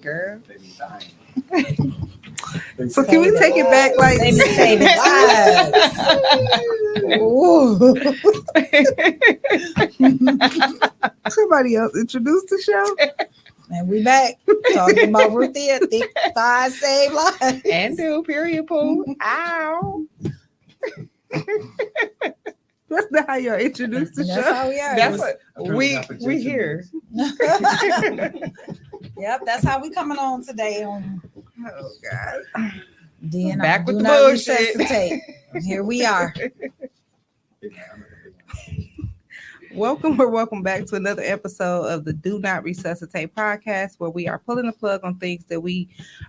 Girl. So can we take it back like somebody else introduced the show? And we back talking about Ruthia, thick thighs save lives. And do period poo. Ow. That's not how y'all introduced the That's show. how we are. That's what we here. Yep, that's how we coming on today on Oh God. DNR. Back with Do the not bullshit. resuscitate. Here we are. Welcome back to another episode of the Do Not Resuscitate podcast, where we are pulling the plug on things that we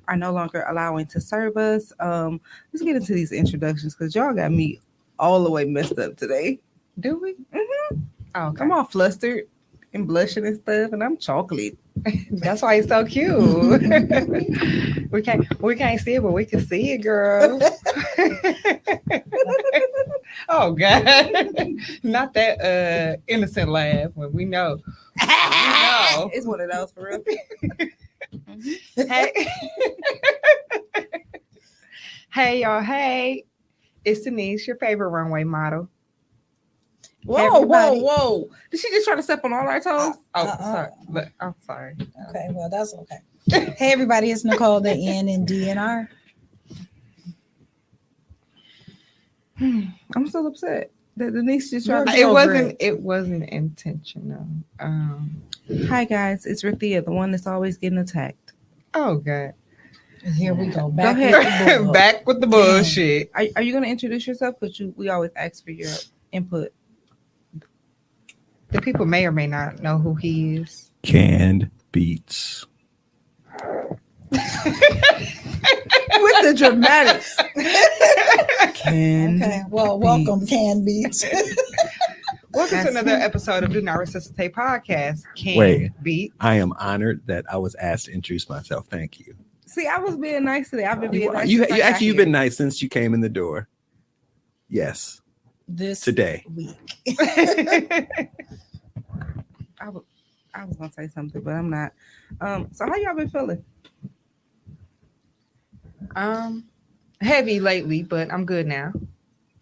are no longer allowing to serve us. Let's get into these introductions because y'all got me all the way messed up today. Do we? Mm-hmm. Oh, okay. I'm all flustered and blushing and stuff, and I'm chocolate. That's why it's so cute. we can't see it, but we can see it, girl. Oh God. Not that innocent laugh when we know. It's one of those for real. Hey. Hey y'all, hey. It's Denise, your favorite runway model. Whoa. Did she just try to step on all our toes? Sorry. But I'm sorry. Okay, well, that's okay. Hey, everybody, it's Nicole, the N in DNR. I'm still upset that Denise just tried to It wasn't intentional. Hi guys, it's Ruthia, the one that's always getting attacked. Oh God. Here we go. Go ahead. With the Back with the bullshit. Are you gonna introduce yourself? Because we always ask for your input. The people may or may not know who he is. Canned beats. With the dramatics. Okay, well, welcome, Can Beats. Welcome to another episode of Do Not Resuscitate podcast. Wait. Beat. I am honored that I was asked to introduce myself. Thank you. See, I was being nice today. I've been being nice. You've been nice since you came in the door. Yes. This Today. week. I was gonna say something, but I'm not. So how y'all been feeling? Heavy lately, but I'm good now.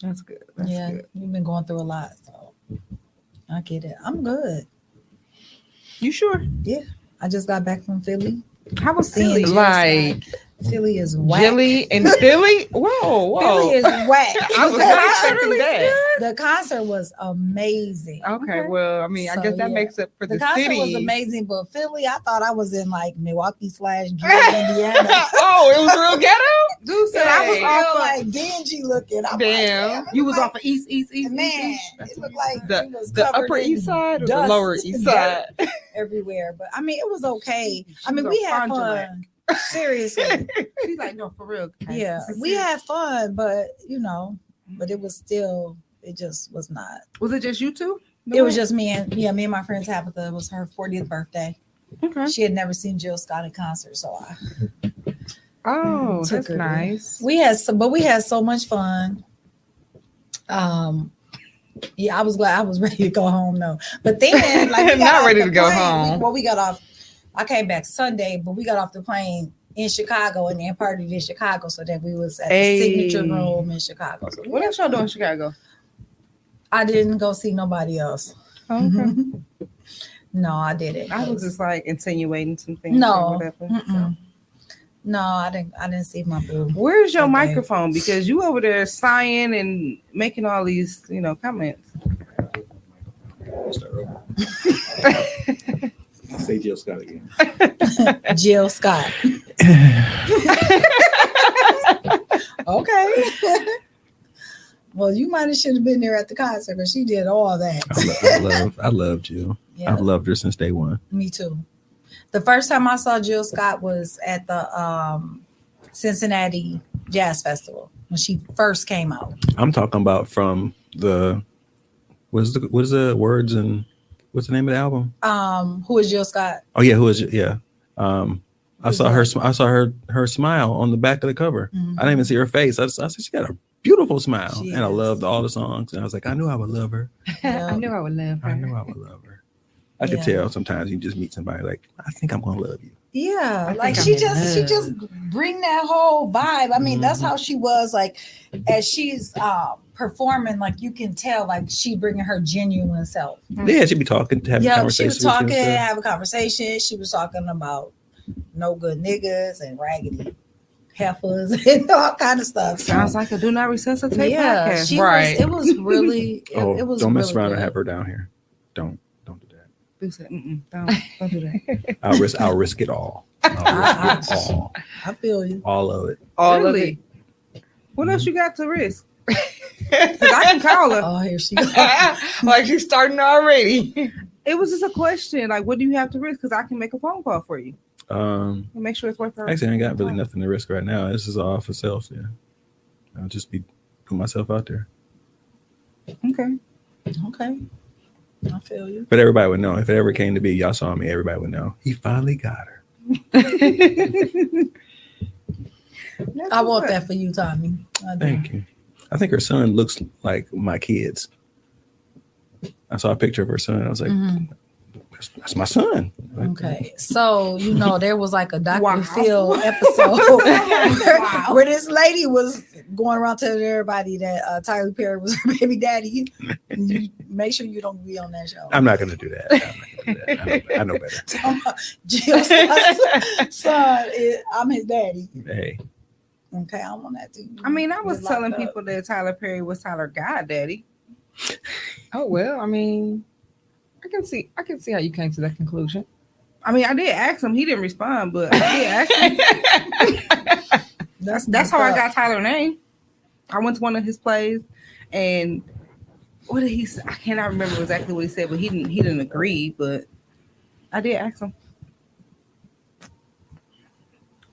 That's good. Good. We've been going through a lot, so I get it. I'm good. You sure? Yeah. I just got back from Philly. How was Seeing Philly? Like Philly is whack. Jilly and Philly? Whoa. Philly is whack. I was not expecting that. The concert was amazing. Okay, well, I mean, I So, guess that yeah. makes it for The the concert city. was amazing, but Philly, I thought I was in like Milwaukee / Indiana. Oh, it was real ghetto? Dude said I was Hey. off Real of, like dingy looking. I'm Damn. Like, you was like, off of East. man. It looked like it was The covered Upper in East Side or the dust, Lower East Side? everywhere. But I mean, it was okay. She I mean, was we on had Fond du Lac. fun. Seriously, She's like, no, for real. guys. yeah, This is we serious. had fun, but but it was still. It just was not. Was it just you two? It was just me and my friend Tabitha. It was her 40th birthday. Okay. She had never seen Jill Scott in concert, so I Oh, took that's her. nice. We had so much fun. Yeah, I was glad I was ready to go home though. But then, like, we got Not off ready the to go plane. home. We got off. I came back Sunday, but we got off the plane in Chicago and then partied in Chicago, so that we was at the Signature Room in Chicago. So What else y'all doing in Chicago? I didn't go see nobody else. Okay. No, I didn't. I was just like insinuating some things. No. Or whatever. So. Mm-mm. No, I didn't see my boo. Where's your Okay. microphone? Because you over there sighing and making all these, comments. Say Jill Scott again. Jill Scott. Okay. Well, you might have should have been there at the concert because she did all that. I love Jill. Yeah, I've loved her since day one. me too. The first time I saw Jill Scott was at the Cincinnati Jazz Festival when she first came out. I'm talking about from the what is the words and what's the name of the album? Who is Jill Scott? Oh yeah, who is it? Yeah. I saw her smile on the back of the cover. Mhm. I didn't even see her face. I said she got a beautiful smile, She and I is. loved all the songs. And I was like, I knew I would love her. I knew I would love her. I knew I would love her. I could Yeah. tell sometimes you just meet somebody like, I think I'm gonna love you. Yeah, I like think she I'm in just bring that whole vibe. I mean, that's Mhm. how she was. Like as she's performing, like you can tell, like she bringing her genuine self. Yeah, she'd be talking, having Yeah, she conversations. was talking, have a conversation. She was talking about no good niggas and raggedy heifers and all kind of stuff. So, Sounds like a Do Not Resuscitate yeah, podcast. she Right. was. It was really. Oh, it was. don't mess really around good. and have her down here. Don't do that. Boo said, don't do that. I'll risk it all. I'll risk it all. I feel you. All of it. All Really? of What else you got to risk? it. 'Cause I can call her. Oh, here she goes. Like she's starting already. It was just a question. Like, what do you have to risk? Because I can make a phone call for you and make sure it's worth her. Actually, I ain't got really nothing to risk right now. This is all for self. Yeah, I'll just be put myself out there. Okay. Okay, I feel you. But everybody would know if it ever came to be. Y'all saw me. Everybody would know. He finally got her. I want that for you, Tommy. I do. Thank you. I think her son looks like my kids. I saw a picture of her son. I was like, Mhm. that's my son. Okay, so there was like a Dr. Wow. Phil episode where this lady was going around telling everybody that Tyler Perry was her baby daddy. You make sure you don't be on that show. I'm not going to do that. I know better. Jill's son, I'm his daddy. Hey, Okay, I want that too. I mean, I was telling people that Tyler Perry was Tyler Goddaddy. Oh well, I mean, I can see how you came to that conclusion. I mean, I did ask him. He didn't respond, but I did ask him. That's how I got Tyler's name. I went to one of his plays, and what did he say? I cannot remember exactly what he said, but he didn't agree. But I did ask him.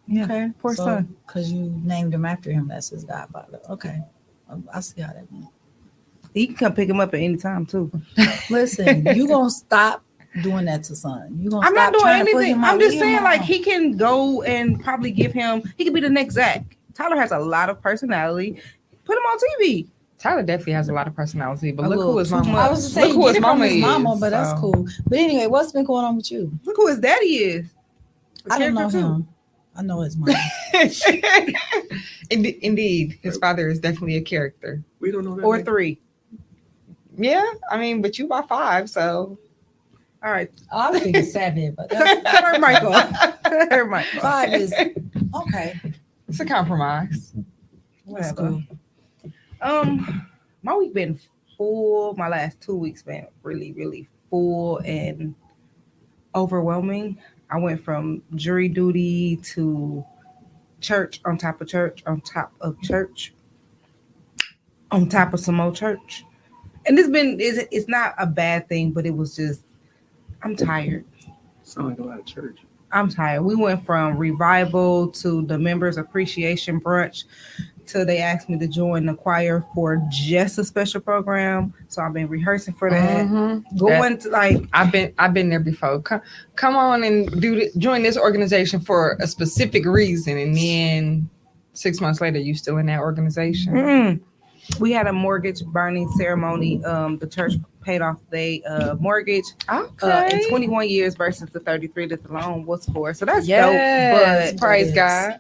Yeah. Okay, poor son. Because you named him after him. That's his godfather. Okay, I see how that went. He can come pick him up at any time too. Listen, you gonna stop doing that to son. You gonna I'm stop not doing trying to put anything. him I'm out. just Leave him saying, like, alone. he can go and probably give him. He could be the next Zach. Tyler has a lot of personality. Put him on TV. Tyler definitely has a lot of personality, but A look little who his too mama. much. I was just saying, Look who get his it from mama his mama, is, but that's so. cool. But anyway, what's been going on with you? Look who his daddy is. The I don't know character, too. him. I know his mom. Indeed, his father is definitely a character. we don't know that. Or 3. Yeah, I mean, but you by 5, so All right. I was thinking 7, but that's, Her Michael. Her Michael. 5 is okay. it's a compromise. That's Whatever. cool. My week been full. My last 2 weeks been really, really full and overwhelming. I went from jury duty to church on top of church on top of church on top of some more church. And it's not a bad thing, but it was just, I'm tired. Sound like a lot of church. I'm tired. We went from revival to the members appreciation brunch till they asked me to join the choir for just a special program. So I've been rehearsing for that. Mhm. Going to like, I've been there before. Come on and join this organization for a specific reason, and then 6 months later, you still in that organization. we had a mortgage burning ceremony. The church paid off their mortgage Okay. in 21 years versus the 33 that the loan was for. So that's Yes, dope. praise Yes. God.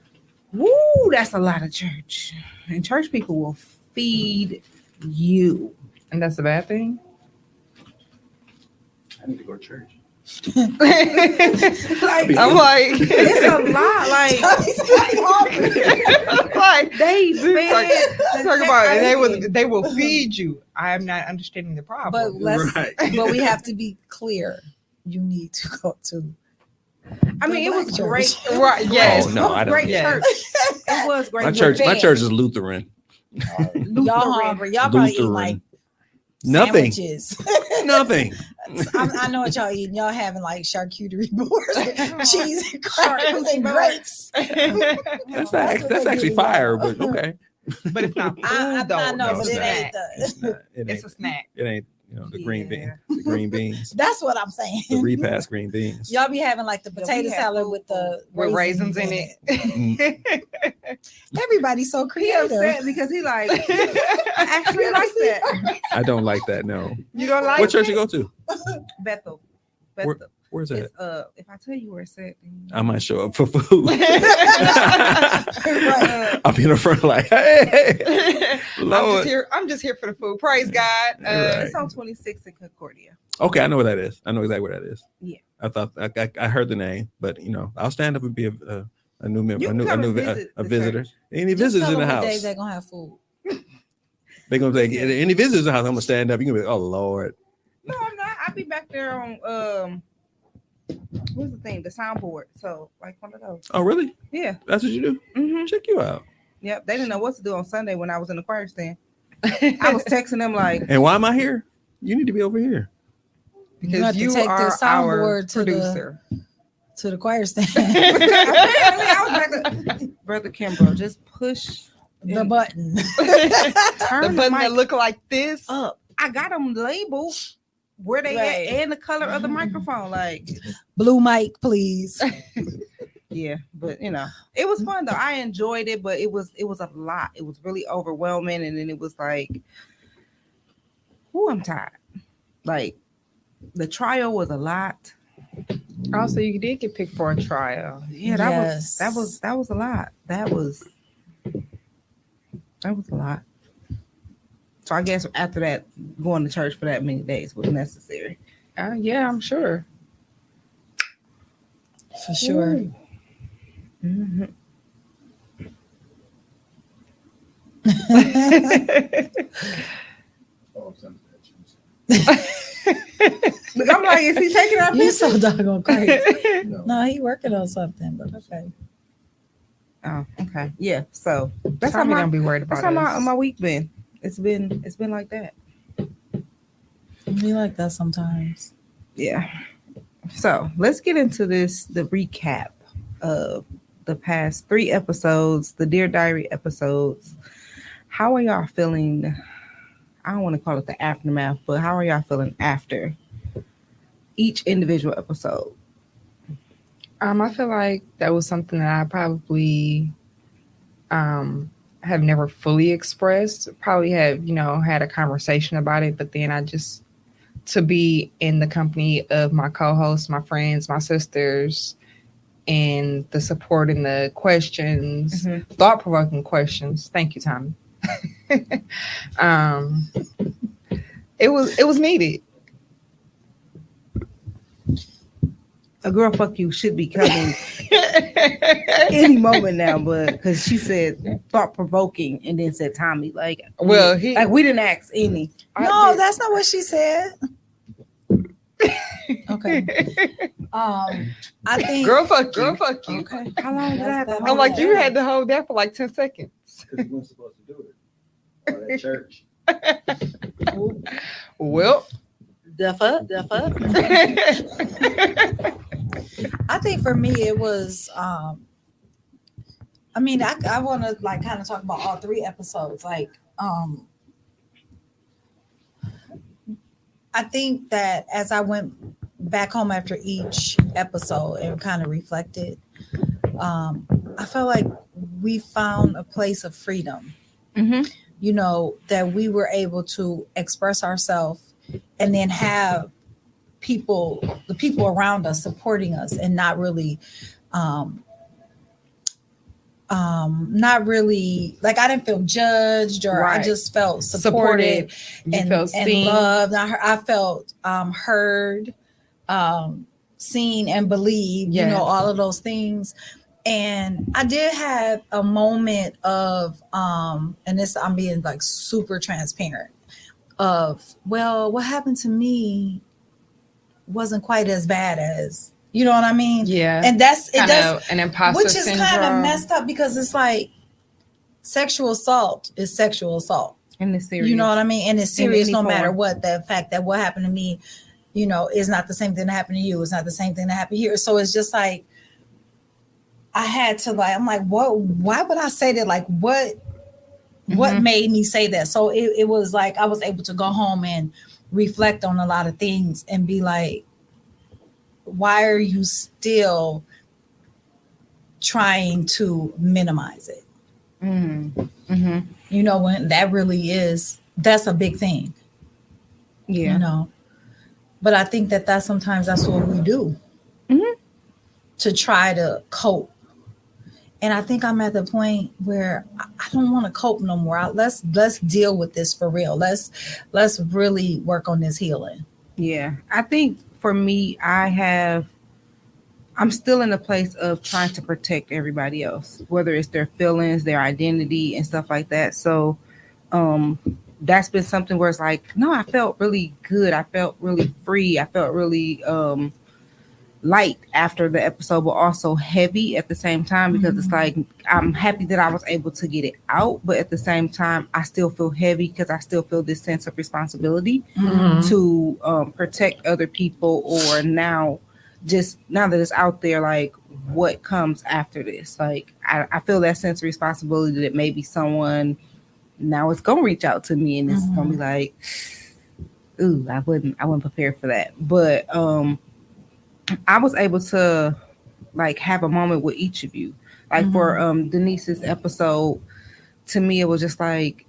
But woo, that's a lot of church. And church people will feed you. And that's a bad thing. I need to go to church. Like, I'm like, it's a lot. Like they fed. talk about it. They will feed you. I am not understanding the But problem. Right. but we have to be clear. You need to go to. I mean, it was Black great. church. It was Right, great. yes. Oh, no, I don't. Great Yes. church. It was great. My church is Lutheran. Y'all hungry? Y'all probably eat Lutheran. like Nothing. sandwiches. Nothing. I know what y'all eating. Y'all having like charcuterie boards, cheese and crackers and grapes. That's That's what that's they actually do, fire, y'all. but okay. But it's not food, I though. know, It's but a it ain't snack. the. It's not. It It's a snack. ain't. You know, the green beans, That's what I'm saying. the repast green beans. Y'all be having like the potato salad with the with raisins in it. Everybody's so He creative. upset because he like, I actually like that. I don't like that. No. You don't like What church it? you go to? Bethel. Where's that? It's, if I tell you where it's at, then I might show up for food. Right. I'll be in the front like, hey, Lord. I'm just here for the food. Praise God. Right. it's on 26 in Concordia. Okay, I know where that is. I know exactly where that is. Yeah. I thought I heard the name, but you know, I'll stand up and be a new member, You a can new come and visit a the visitor. church. Any Just visitors tell in the them what days house? they're gonna have food. They're gonna say any visitors in the house. I'm gonna stand up. You're gonna be like, oh Lord. No, I'm not. I'll be back there on what's the thing? The soundboard. So like one of those. Oh really? Yeah. That's what you do? Mm-hmm. Check you out. Yep. They didn't know what to do on Sunday when I was in the choir stand. I was texting them like, And why am I here? You need to be over here. because have to you take the are our soundboard to producer. the choir stand. apparently I was back there. Brother Kimbrough, just push The button. turn The the button mic that look like this. up. I got them labeled where they Right. at and the color of the microphone. Like, Blue mic, please. yeah, but you know, it was fun though. I enjoyed it, but it was a lot. It was really overwhelming, and then it was like, I'm tired. Like, the trial was a lot. Also, you did get picked for a trial. Yeah, that was a lot. That was a lot. So I guess after that, going to church for that many days was necessary. Yeah, I'm sure. For sure. Mm-hmm. Look, I'm like, is he taking our You picture? so doggone crazy. No, he working on something, but okay. Oh, okay. Yeah. So that's how Tommy my don't be worried about that's how us. my week been. It's been like that. We like that sometimes. Yeah. So let's get into the recap of the past 3 episodes, the Dear Diary episodes. How are y'all feeling? I don't want to call it the aftermath, but how are y'all feeling after each individual episode? I feel like that was something that I probably have never fully expressed. Probably have, had a conversation about it, but then to be in the company of my co-hosts, my friends, my sisters, and the support and the questions, thought-provoking questions. Thank you, Tommy. It was needed. A girl fuck you should be coming any moment now, but because she said thought provoking and then said Tommy, like, Well, we didn't ask any. No, that's not what she said. Okay. I think girl fuck you. Okay. How long did I have to That's hold I'm like, that? you had to hold that for like 10 seconds. Because you weren't supposed to do it. Or at church. Well, the fuck. I think for me it was I want to like kind of talk about all 3 episodes. Like I think that as I went back home after each episode and kind of reflected, I felt like we found a place of freedom. That we were able to express ourselves and then have the people around us supporting us and not really like I didn't feel judged or I just felt supported and loved. I felt heard, seen and believed, all of those things. And I did have a moment of and this I'm being like super transparent of, well, what happened to me wasn't quite as bad as, you know what I mean? Yeah. And that's kind of an imposter which is syndrome. kind of messed up because it's like sexual assault is sexual assault. And it's serious. You know what I mean? And it's serious any no matter form. what. The fact that what happened to me, is not the same thing that happened to you. It's not the same thing that happened here. So it's just like I had to I'm like, what? Why would I say that? Like, what made me say that? So it was like I was able to go home and reflect on a lot of things and be like, why are you still trying to minimize it? You know, when that really that's a big thing. Yeah. You know, but I think that's sometimes that's what we do to try to cope. And I think I'm at the point where I don't want to cope no more. Let's deal with this for real. Let's really work on this healing. Yeah. I think for me, I'm still in a place of trying to protect everybody else, whether it's their feelings, their identity and stuff like that. So that's been something where it's like, no, I felt really good. I felt really free. I felt really light after the episode, but also heavy at the same time, because it's like I'm happy that I was able to get it out, but at the same time I still feel heavy because I still feel this sense of responsibility to protect other people, or now that it's out there, like what comes after this. Like I feel that sense of responsibility that maybe someone now is gonna reach out to me and it's gonna be like, ooh, I wasn't prepared for that. But I was able to like have a moment with each of you. Like for Denise's episode, to me it was just like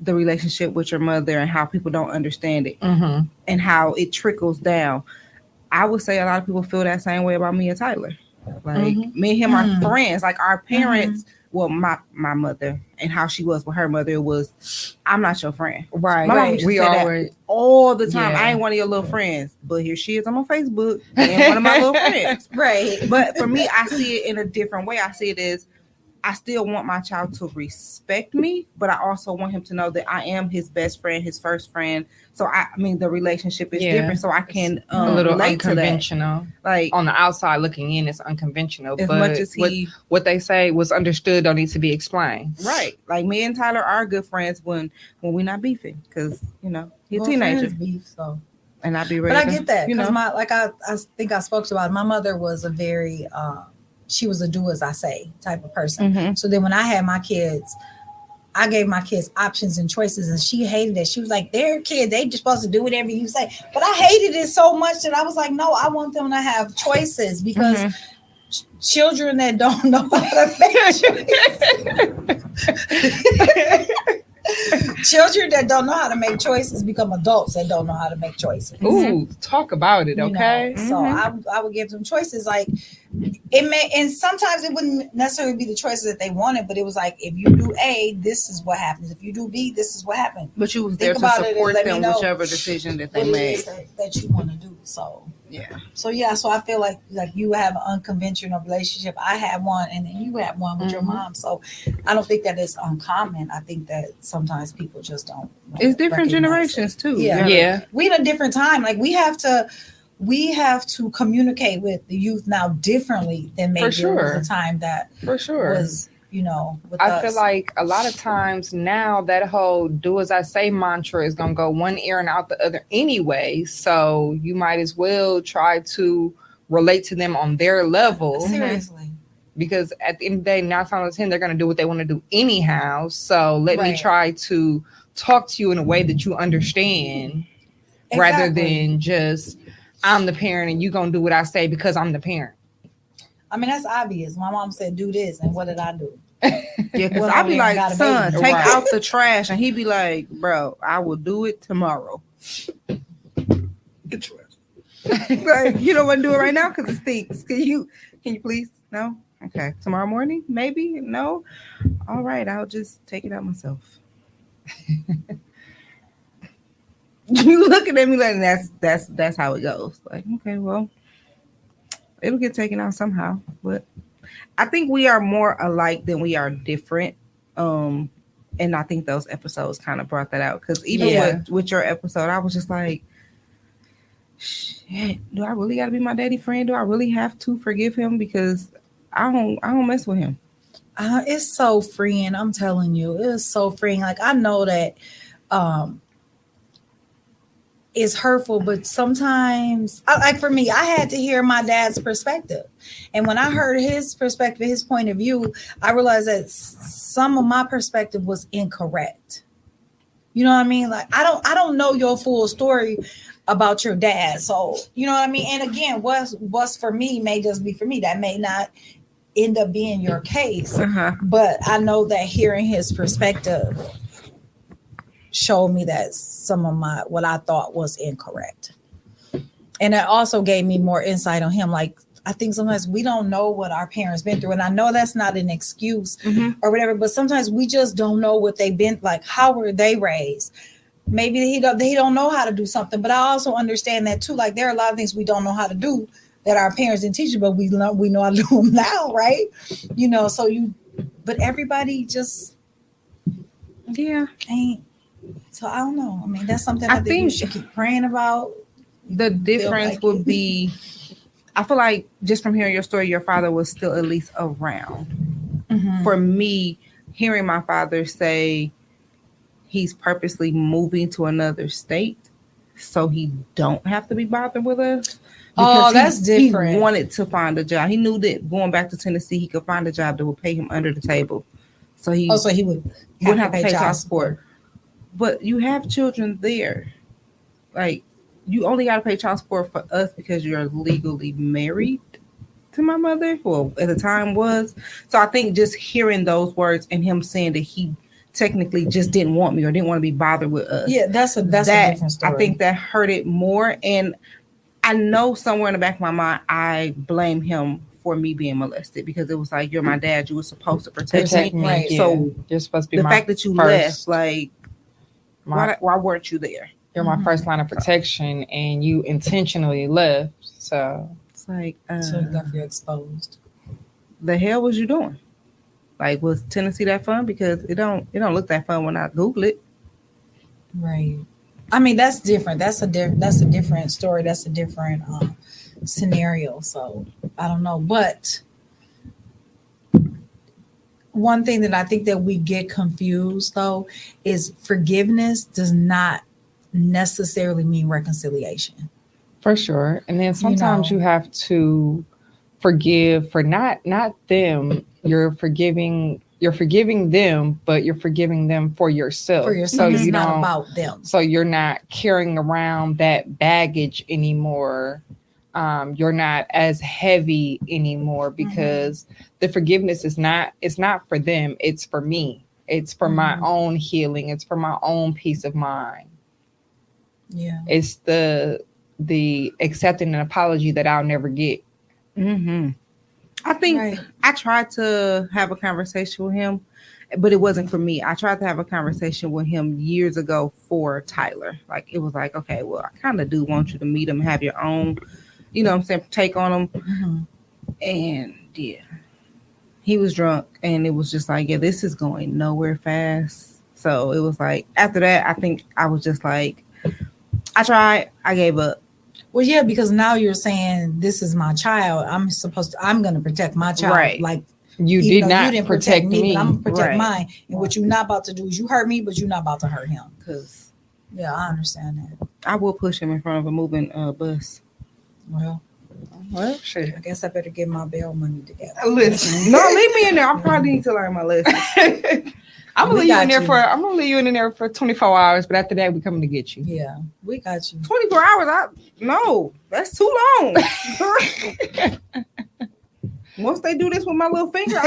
the relationship with your mother and how people don't understand it and how it trickles down. I would say a lot of people feel that same way about me and Tyler. Like me and him are friends. Like our parents, well, my mother and how she was with her mother was, I'm not your friend. Right. My mom used to We say always that all the time. Yeah. I ain't one of your little friends, but here she is. I'm on Facebook and one of my little friends. Right. But for me, I see it in a different way. I see it as I still want my child to respect me, but I also want him to know that I am his best friend, his first friend. So I mean, the relationship is different. So I can a little relate unconventional. To that. Like on the outside looking in, it's unconventional. As but much as what they say was understood don't need to be explained. Right. Like me and Tyler are good friends when we're not beefing, because you know he's a teenager. Beef, so. And I'd be ready. But I get that because I think I spoke about it. My mother was a very she was a do as I say type of person. So then when I had my kids, I gave my kids options and choices, and she hated it. She was like, they're kids, they just supposed to do whatever you say. But I hated it so much that I was like, no, I want them to have choices, because children that don't know how to make choices. Children that don't know how to make choices become adults that don't know how to make choices. Ooh, talk about it, okay? You know? So I would give them choices. Like it may, and sometimes it wouldn't necessarily be the choices that they wanted, but it was like, if you do A, this is what happens. If you do B, this is what happens. But you was there to support them whichever decision that they made that you want to do. So so I feel like you have an unconventional relationship. I have one, and then you have one with your mom. So I don't think that it's uncommon. I think that sometimes people just don't. It's different generations too. Yeah. We in a different time. Like we have to communicate with the youth now differently than maybe it was the time that was, with I feel like a lot of times now that whole do as I say mantra is going to go one ear and out the other anyway. So you might as well try to relate to them on their level. Seriously. Because at the end of the day, 9 times out of 10, they're going to do what they want to do anyhow. So let me try to talk to you in a way that you understand rather than just, I'm the parent and you're going to do what I say because I'm the parent. I mean, that's obvious. My mom said, do this. And what did I do? Yeah, because I'd be like, son, take out the trash. And he'd be like, bro, I will do it tomorrow. Get trash. Like, you don't want to do it right now because it stinks. Can you please? No? Okay. Tomorrow morning? Maybe? No? All right. I'll just take it out myself. You looking at me like that's how it goes. Like, okay, well, it'll get taken out somehow. But I think we are more alike than we are different. And I think those episodes kind of brought that out. Because even with your episode, I was just like, shit, do I really got to be my daddy friend? Do I really have to forgive him? Because I don't mess with him. It's so freeing. I'm telling you, it's so freeing. Like I know that it's hurtful, but sometimes, like for me, I had to hear my dad's perspective, and when I heard his perspective, his point of view, I realized that some of my perspective was incorrect. You know what I mean? Like I don't know your full story about your dad. So, you know what I mean? And again, what's for me may just be for me. That may not end up being your case. But I know that hearing his perspective showed me that some of what I thought was incorrect. And it also gave me more insight on him. Like, I think sometimes we don't know what our parents been through. And I know that's not an excuse or whatever, but sometimes we just don't know what they've been like. How were they raised? Maybe he don't know how to do something, but I also understand that too. Like, there are a lot of things we don't know how to do that our parents didn't teach us, but we know how to do them now, right? You know, but everybody just ain't. So I don't know. I mean, that's something I think we should keep praying about. The difference would be, I feel like just from hearing your story, your father was still at least around. For me, hearing my father say he's purposely moving to another state so he don't have to be bothered with us. Oh, that's different. He wanted to find a job. He knew that going back to Tennessee, he could find a job that would pay him under the table. So he wouldn't have to pay child support. But you have children there. Like, you only got to pay child support for us because you're legally married to my mother. Well, at the time was. So I think just hearing those words and him saying that he technically just didn't want me or didn't want to be bothered with us. Yeah, that's a different story. I think that hurt it more. And I know somewhere in the back of my mind, I blame him for me being molested because it was like, you're my dad. You were supposed to protect me. Right. Yeah. So you're supposed to be the fact that you left, like, why weren't you there? You're my first line of protection, and you intentionally left. So it's like, so you got exposed. The hell was you doing? Like, was Tennessee that fun? Because it don't look that fun when I Google it. Right. I mean, that's different. That's a different story. That's a different scenario. So I don't know, but one thing that I think that we get confused though is forgiveness does not necessarily mean reconciliation. For sure. And then sometimes you have to forgive for not them. You're forgiving them, but you're forgiving them for yourself. So it's not about them. So you're not carrying around that baggage anymore. You're not as heavy anymore because the forgiveness it's not for them. It's for me. It's for my own healing. It's for my own peace of mind. Yeah. It's the accepting an apology that I'll never get. I think I tried to have a conversation with him, but it wasn't for me. I tried to have a conversation with him years ago for Tyler. Like, it was like, okay, well, I kind of do want you to meet him, have your own, you know what I'm saying, take on him. And he was drunk, and it was just like, this is going nowhere fast. So it was like, after that, I think I was just like, I tried, I gave up. Well, yeah, because now you're saying this is my child. I'm going to protect my child. Right. Like, you didn't protect me. But I'm going to protect mine. And what you're not about to do is you hurt me, but you're not about to hurt him. Because I understand that. I will push him in front of a moving bus. Well, shit. I guess I better get my bail money together. Listen, no, leave me in there. I probably need to learn my lesson. I'm gonna leave you in there for 24 hours, but after that, we coming to get you. Yeah, we got you. 24 hours? No, that's too long. Once they do this with my little finger,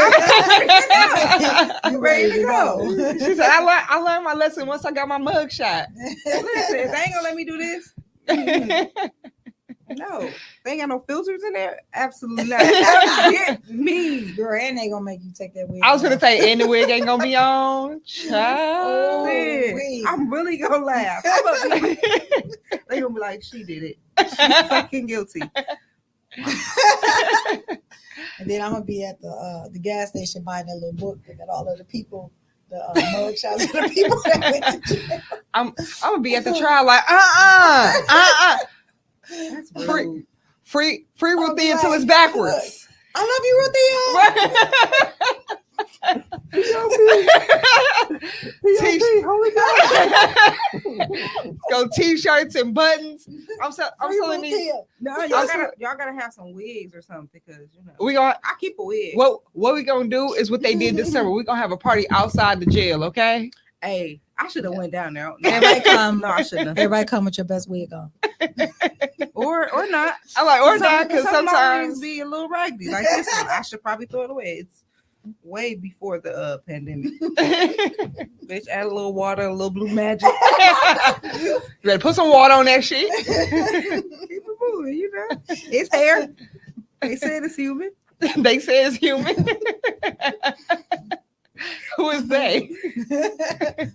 I'm ready to go. She said, I learned my lesson once I got my mug shot. Listen, if they ain't gonna let me do this. No, they ain't got no filters in there. Absolutely not. Get me, girl, and they gonna make you take that wig. I was gonna say, and the wig ain't gonna be on. Child. I'm really gonna laugh. They gonna be like, she did it. She's fucking guilty. And then I'm gonna be at the gas station buying that little book that got all of the people, the mug shots of the people that went to jail. I'm gonna be at the trial like That's free Ruthie until it's backwards. I love you, Ruthie. Go t-shirts and buttons. I'm telling you. No, y'all gotta have some wigs or something because I keep a wig. What we gonna do is what they did this summer. We gonna have a party outside the jail, okay? Hey, I should have went down there. Everybody come. No, I shouldn't have. Everybody come with your best wig on. Or not. I like or not because some sometimes wigs be a little raggedy. Like this one, I should probably throw it away. It's way before the pandemic. Bitch, add a little water, a little blue magic. You better put some water on that shit. Keep it moving, you know. It's hair. They said it's human. They say it's human. Who is they?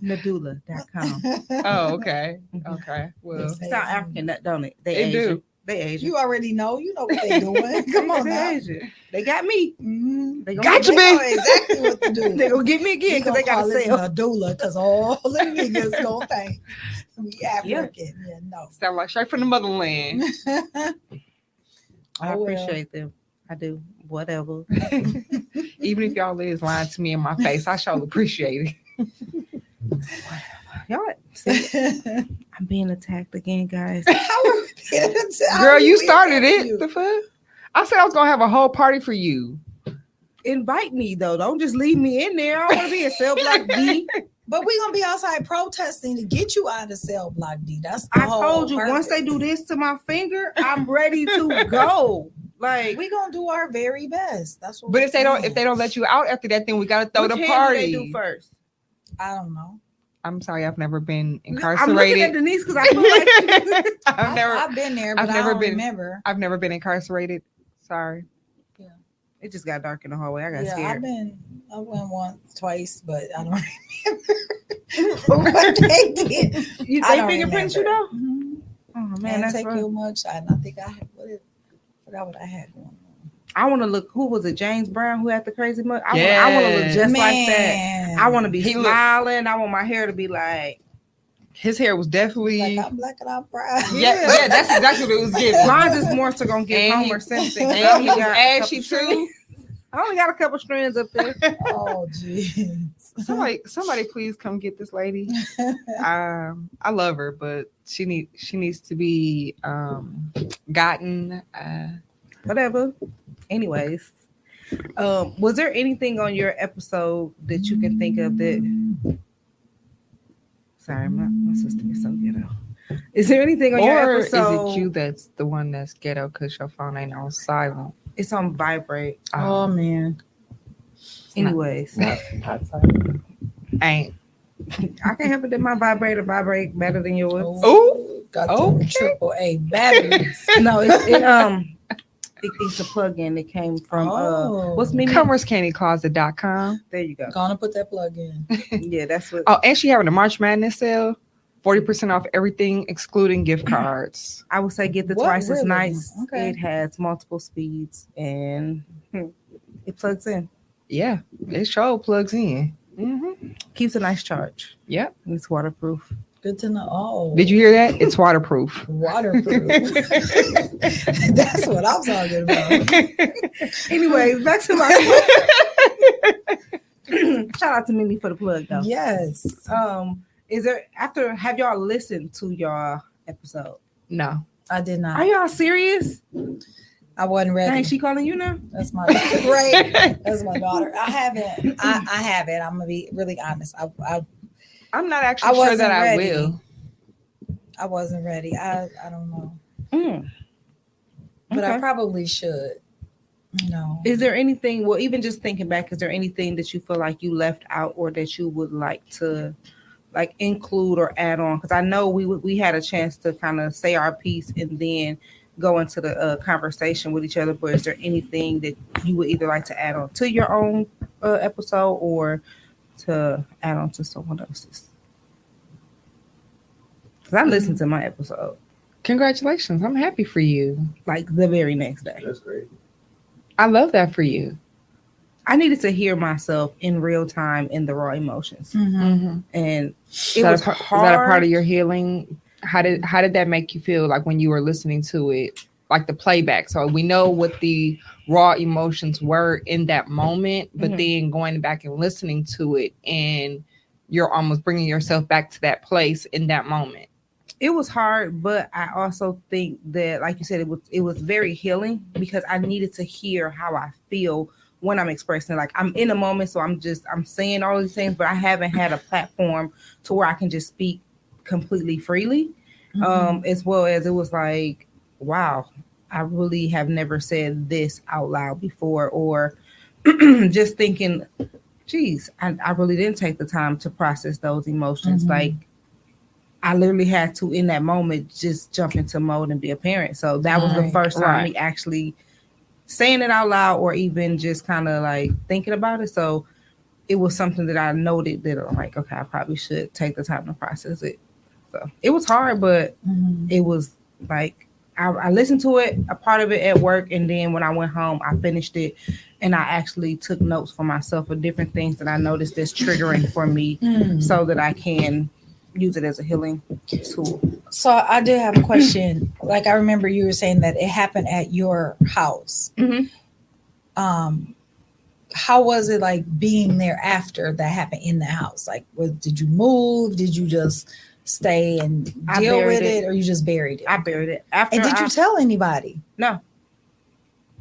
Nadula.com. Oh, okay. Okay. Well, South African, don't it? They They Asian. do. They Asian. You already know. You know what they doing. Come on They now. Asian. They got me. Mm-hmm. They Got you, They bitch. know exactly what to do. They gonna get me again because they got to sell. a doula because all the niggas gonna think we African. Yeah, no. sound like straight from the motherland. I Oh, well. appreciate them. I do. Whatever. Even if y'all is lying to me in my face, I sure appreciate it. Y'all, see, I'm being attacked again, guys. Girl, you started it. The fuck? I said I was gonna have a whole party for you. Invite me though. Don't just leave me in there. I want to be in cell block D. But we're gonna be outside protesting to get you out of cell block D. That's the I whole told you purpose. once they do this to my finger, I'm ready to go. Like, we gonna do our very best. That's what. But we're if they don't saying. let you out after that, then we gotta throw which the hand party. do they do first? I don't know. I'm sorry, I've never been I'm looking at incarcerated. Denise because I feel like I've been there, but I've I never don't been- remember. I've never been incarcerated. Sorry. it just got dark in the hallway. I got Yeah, scared. I went once, twice, but I don't remember what they did. I They don't fingerprint you remember. though? Mhm. Oh man, Man, that's take rough. your mugshot. And I think I had forgot what I had going on. I want to look. Who was it? James Brown who had the crazy mug. I want to Yeah. look just like that. I want to be He look- smiling. I want my hair to be like. His hair was definitely like I'm black and I'm proud. yeah, that's exactly what it was giving. Mine is more so gonna get And Homer Simpson. I And only he was got a ashy couple strands. too. I only got a couple strands up there. Oh jeez. Somebody please come get this lady. I love her, but she needs to be gotten. Whatever. Anyways, was there anything on your episode that you can think of that? Sorry, my sister is so ghetto. Is there anything on your Or episode? is it you that's the one that's ghetto because your phone ain't on silent? It's on vibrate. Oh man. Anyways, Not silent. Ain't. I can help it that my vibrator vibrate better than yours. Oh, Got okay. the AAA batteries. No, it's a plug-in that came from what's Mimi? CommerceCandyCloset.com. There you go. Gonna put that plug in. Yeah, that's what. Oh, and she having a March Madness sale. 40% off everything, excluding gift cards. I would say get the What, twice as really? nice. Okay. It has multiple speeds and it plugs in. Yeah, it sure plugs in. Mm-hmm. Keeps a nice charge. Yep. It's waterproof. Good to know. Oh, Did you hear that? It's waterproof. waterproof? That's what I'm talking about. Anyway, back to my shout out to Mimi for the plug though. Yes. Is there have y'all listened to your episode? No. I did not. Are y'all serious? I wasn't ready. Dang, she calling you now? That's my right. That's my daughter. I haven't. I haven't. I'm gonna be really honest. I'm not actually I sure wasn't that I ready. will. I wasn't ready. I don't know, Mm. but I Okay. probably should. No. Is there anything? Well, even just thinking back, is there anything that you feel like you left out, or that you would like to like include or add on? Because I know we had a chance to kind of say our piece and then go into the conversation with each other. But is there anything that you would either like to add on to your own episode or to add on to someone else's? Because I listened to my episode Congratulations. I'm happy for you. like the very next day. That's great. I love that for you. I needed to hear myself in real time in the raw emotions, Mm-hmm. and Is it that, was is that a hard. part of your healing? How did that make you feel like when you were listening to it, like the playback? So we know what the raw emotions were in that moment, but Mhm. then going back and listening to it, and you're almost bringing yourself back to that place in that moment. It was hard, but I also think that, like you said, it was very healing because I needed to hear how I feel when I'm expressing. Like I'm in a moment, so I'm saying all these things, but I haven't had a platform to where I can just speak completely freely. As well as it was like, wow, I really have never said this out loud before, or just thinking, geez, I really didn't take the time to process those emotions. Like I literally had to, in that moment, just jump into mode and be a parent. So that was the first time me actually saying it out loud, or even just kind of like thinking about it. So it was something that I noted that I'm like, okay, I probably should take the time to process it. So it was hard, but it was like, I listened to it, a part of it at work. And then when I went home, I finished it and I actually took notes for myself of different things that I noticed that's triggering for me so that I can use it as a healing tool. So I did have a question. Like I remember you were saying that it happened at your house. How was it like being there after that happened in the house? Like, did you move? Did you just stay and deal with it, or you just buried it? I buried it. After. And did you tell anybody? No.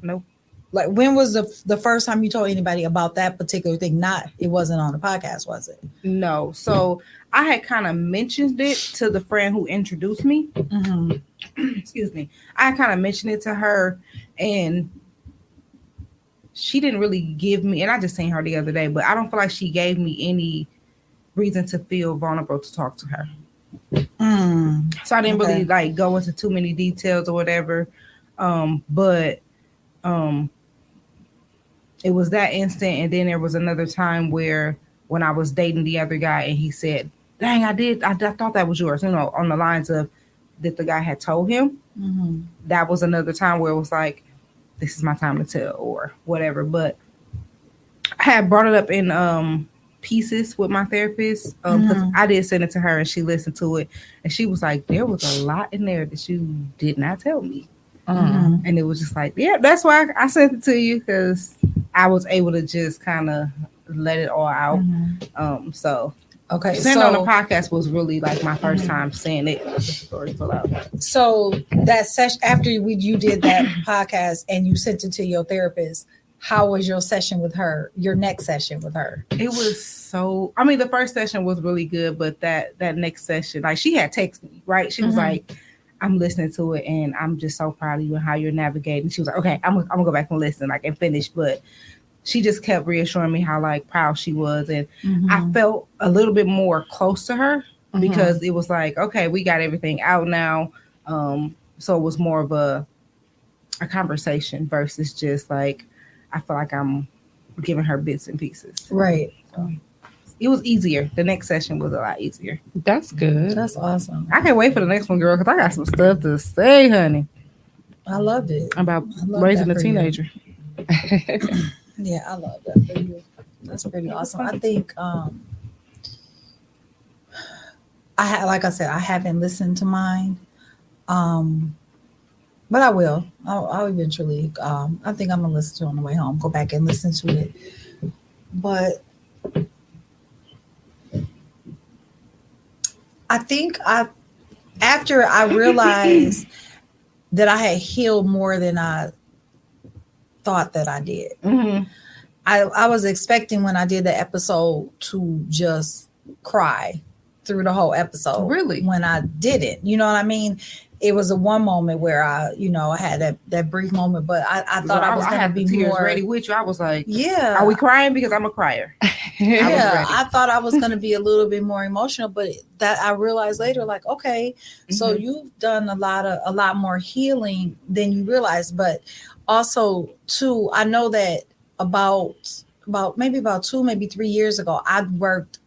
Nope. Like, when was the first time you told anybody about that particular thing? It wasn't on the podcast, was it? No. So I had kind of mentioned it to the friend who introduced me. Excuse me. I kind of mentioned it to her, and she didn't really give me, and I just seen her the other day, but I don't feel like she gave me any reason to feel vulnerable to talk to her. So I didn't really like go into too many details or whatever. But it was that instant. And then there was another time where when I was dating the other guy and he said, dang, I thought that was yours, on the lines of that the guy had told him. That was another time where it was like, this is my time to tell or whatever. But I had brought it up in pieces with my therapist, because I did send it to her and she listened to it and she was like, there was a lot in there that you did not tell me. And it was just like, yeah, that's why I sent it to you, because I was able to just kind of let it all out. So okay, saying on the podcast was really like my first time saying it. The story full out. So that session after you did that podcast and you sent it to your therapist, how was your session with her? Your next session with her? It was so. I mean, the first session was really good, but that next session, like she had texted me, right? She was like, "I'm listening to it, and I'm just so proud of you and how you're navigating." She was like, "Okay, I'm gonna go back and listen, like, and finish." But she just kept reassuring me how like proud she was, and I felt a little bit more close to her because it was like, okay, we got everything out now. So it was more of a conversation versus just like. I feel like I'm giving her bits and pieces. Right. So it was easier. The next session was a lot easier. That's good. That's awesome. I can't wait for the next one, girl, because I got some stuff to say, honey. I love it. About raising a teenager. Yeah, I love that for you. That's pretty awesome. I think like I said, I haven't listened to mine. But I will. I'll eventually. I think I'm gonna listen to it on the way home. Go back and listen to it. But I think after I realized that I had healed more than I thought that I did. I was expecting when I did the episode to just cry through the whole episode. Really? When I didn't, you know what I mean? It was a one moment where I had that brief moment, but I thought I was going to be tears more ready with you. I was like, yeah. Are we crying? Because I'm a crier. I thought I was going to be a little bit more emotional, but that I realized later, like, okay, so you've done a lot more healing than you realize. But also too, I know that about maybe 2, maybe 3 years ago, I worked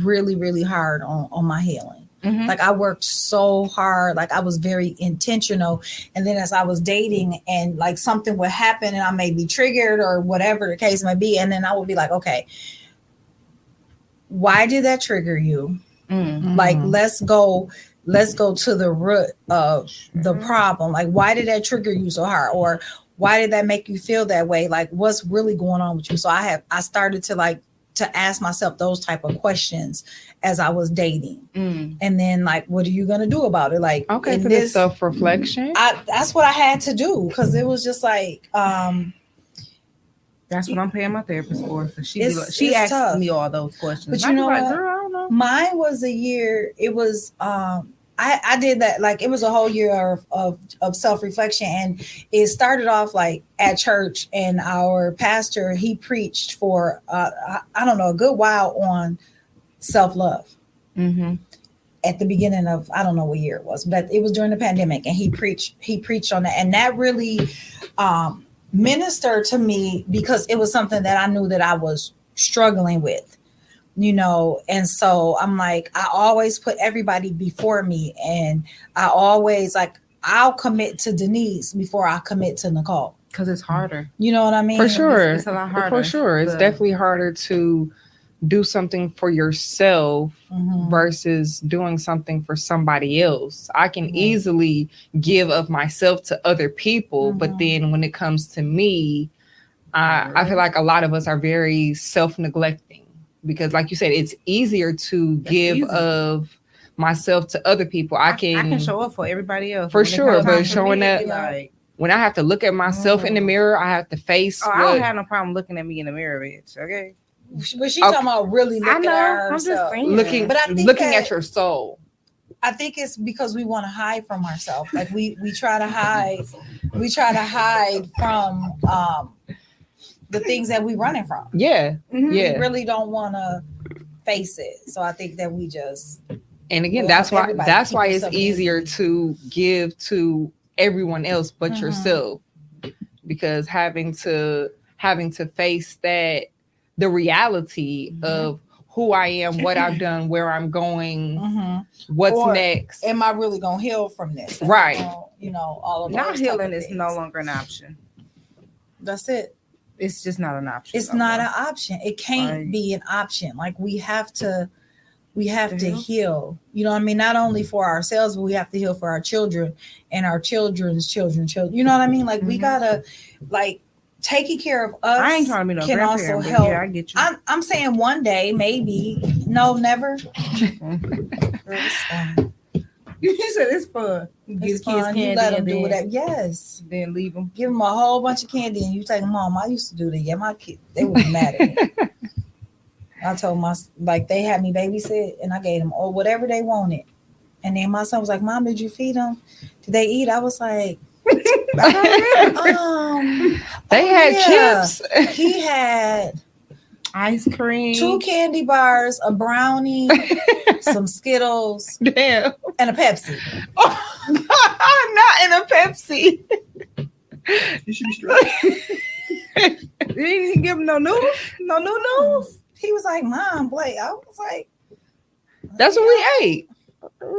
really, really hard on my healing. Like I worked so hard, like I was very intentional. And then as I was dating and like something would happen and I may be triggered or whatever the case may be. And then I would be like, okay, why did that trigger you? Like, let's go to the root of the problem. Like, why did that trigger you so hard? Or why did that make you feel that way? Like, what's really going on with you? So I started to ask myself those type of questions as I was dating. And then like, what are you going to do about it? Like, okay, for this self-reflection. That's what I had to do. Cause it was just like, That's what I'm paying my therapist for. So she asked tough. me all those questions. But you know like, what? Girl, I don't know. Mine was a year. It was I did that, like, it was a whole year of self-reflection, and it started off like at church, and our pastor, he preached for I don't know, a good while on self-love. Mm-hmm. At the beginning of, I don't know what year it was, but it was during the pandemic, and he preached on that, and that really ministered to me, because it was something that I knew that I was struggling with, and so I'm like, I always put everybody before me, and I always, like, I'll commit to Denise before I commit to Nicole, because it's harder. You know what I mean? For sure. It's a lot harder. For sure. It's definitely harder to do something for yourself versus doing something for somebody else. I can easily give of myself to other people, but then when it comes to me, I feel like a lot of us are very self-neglecting, because, like you said, it's easier to give of myself to other people. I can show up for everybody else for sure, but showing that, like, when I have to look at myself in the mirror, I have to face. I don't have no problem looking at me in the mirror, bitch. Okay. But she's talking about really looking at herself. Looking at your soul. I think it's because we want to hide from ourselves. Like we try to hide. We try to hide from the things that we're running from. Yeah. Mm-hmm. Yeah. We really don't want to face it. So I think that we just. And again, that's why it's easier to give to everyone else but yourself, because having to face that. The reality of who I am, what I've done, where I'm going, what's next. Am I really going to heal from this? Right. All of not healing is no longer an option. That's it. It's just not an option. It's not an option. It can't be an option. Like we have to heal. You know what I mean? Not only for ourselves, but we have to heal for our children and our children's children. You know what I mean? Like we gotta, like, taking care of us. I ain't trying to be no can also help. Yeah, I get you. I'm saying one day, maybe. No, never. It's fun. You said it's fun. It's kids candy. You let them do whatever. Yes. Then leave them. Give them a whole bunch of candy, and you take them home. I used to do that. Yeah, my kids, they would be mad at me. I told they had me babysit, and I gave them whatever they wanted. And then my son was like, "Mom, did you feed them? Did they eat?" I was like, they had chips. He had ice cream, 2 candy bars, a brownie, some Skittles, damn, and a Pepsi. Not in a Pepsi. You should be straight. You didn't give him no noodles? No noodles? He was like, "Mom, Blake." I was like, "That's what we ate.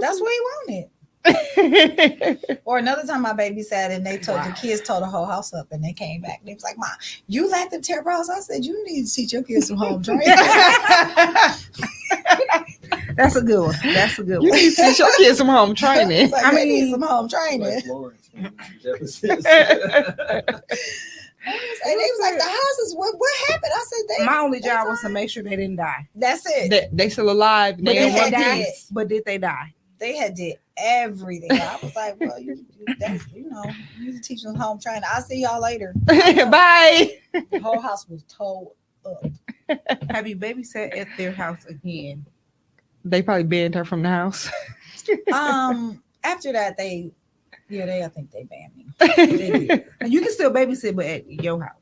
That's what he wanted." Or another time I babysat, and the kids tore the whole house up, and they came back and they was like, "Mom, you let them tear up our house?" I said, "You need to teach your kids some home training." That's a good one. That's a good one. You need to teach your kids some home training. Like, I need some home training. Like Florence, and they was like, "The house is what happened?" I said, "My only job was to make sure they didn't die." That's it. They still alive. But they had died. But did they die? They had did everything. I was like, "Well, you need to teach them home training." I'll see y'all later. Bye. The whole house was towed up. Have you babysat at their house again? They probably banned her from the house. After that, I think they banned me. You can still babysit, but at your house.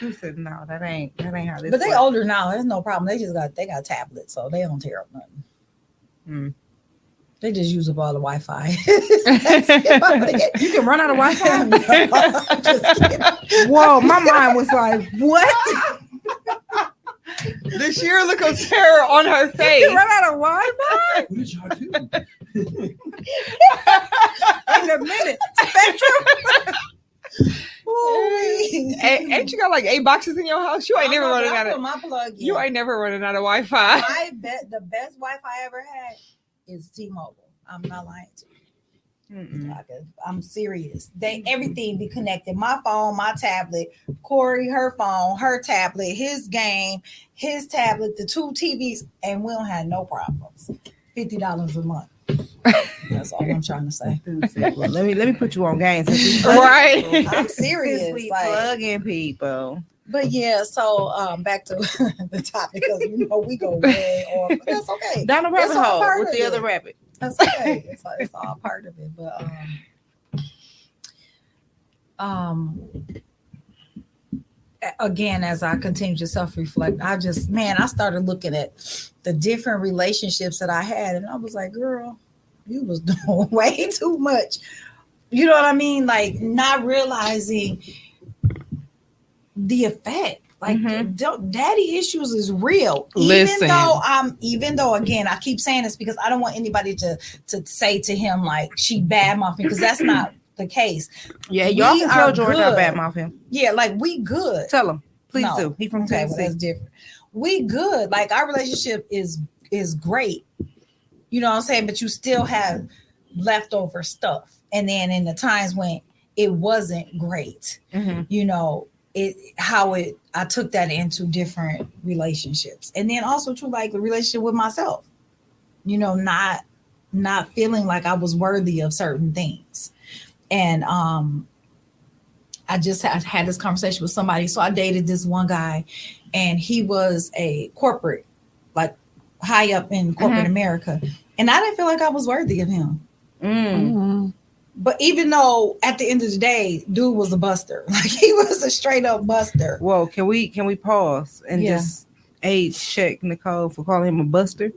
You said no, that ain't how this. But they older now. There's no problem. They got tablets, so they don't tear up nothing. They just use up all the Wi-Fi. You can run out of Wi-Fi. No, I'm just kidding. Whoa, my mind was like, what? The sheer look of terror on her face. You run out of Wi-Fi? What did y'all do? In a minute. Spectrum. Ain't you got like 8 boxes in your house? You ain't never running out of my plug in. You ain't never running out of Wi-Fi. I bet the best Wi-Fi I ever had is T-Mobile. I'm not lying to you. I'm serious. Everything be connected. My phone, my tablet, Corey, her phone, her tablet, his game, his tablet, the 2 TVs, and we don't have no problems. $50 a month. That's all I'm trying to say. Well, let me put you on game. Right. I'm serious. We like, plugging people. But yeah, so back to the topic because we go way off, but that's okay. Down the rabbit hole with the other rabbit. That's okay. It's all part of it. But again, as I continue to self-reflect, I started looking at the different relationships that I had, and I was like, girl, you was doing way too much. You know what I mean? Like not realizing the effect. Like daddy issues is real. Even though again, I keep saying this because I don't want anybody to say to him like she badmouth me, because that's not the case. Yeah, y'all can tell George I badmouth him. Yeah, like we good. Tell him. Please do. He from Tennessee. Well, that's different. We good. Like our relationship is great. You know what I'm saying? But you still have leftover stuff. And then in the times when it wasn't great, I took that into different relationships. And then also to like the relationship with myself, not feeling like I was worthy of certain things. And I just had this conversation with somebody. So I dated this one guy and he was a corporate, like high up in corporate America. And I didn't feel like I was worthy of him. But even though at the end of the day, dude was a buster. Like he was a straight up buster. Whoa, can we pause and just age check Nicole for calling him a buster?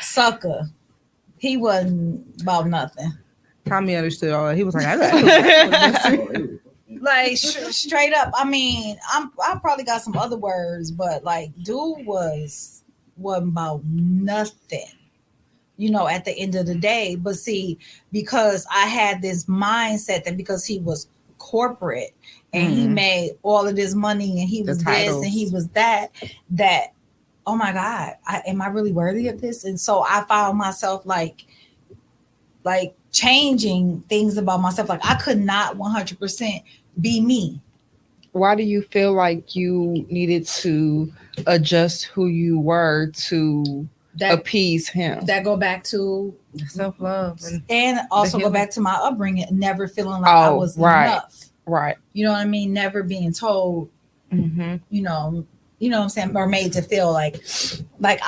Sucker. He wasn't about nothing. Tommy understood all that. He was like, I like straight up. I mean, I probably got some other words, but like dude wasn't about nothing. At the end of the day. But see, because I had this mindset that because he was corporate and he made all of this money and he was this and he was that, oh my God, am I really worthy of this? And so I found myself like changing things about myself. Like I could not 100% be me. Why do you feel like you needed to adjust who you were to appease him? That go back to self-love and also go back to my upbringing, never feeling like I was enough. Right. You know what I mean? Never being told, you know what I'm saying? Or made to feel like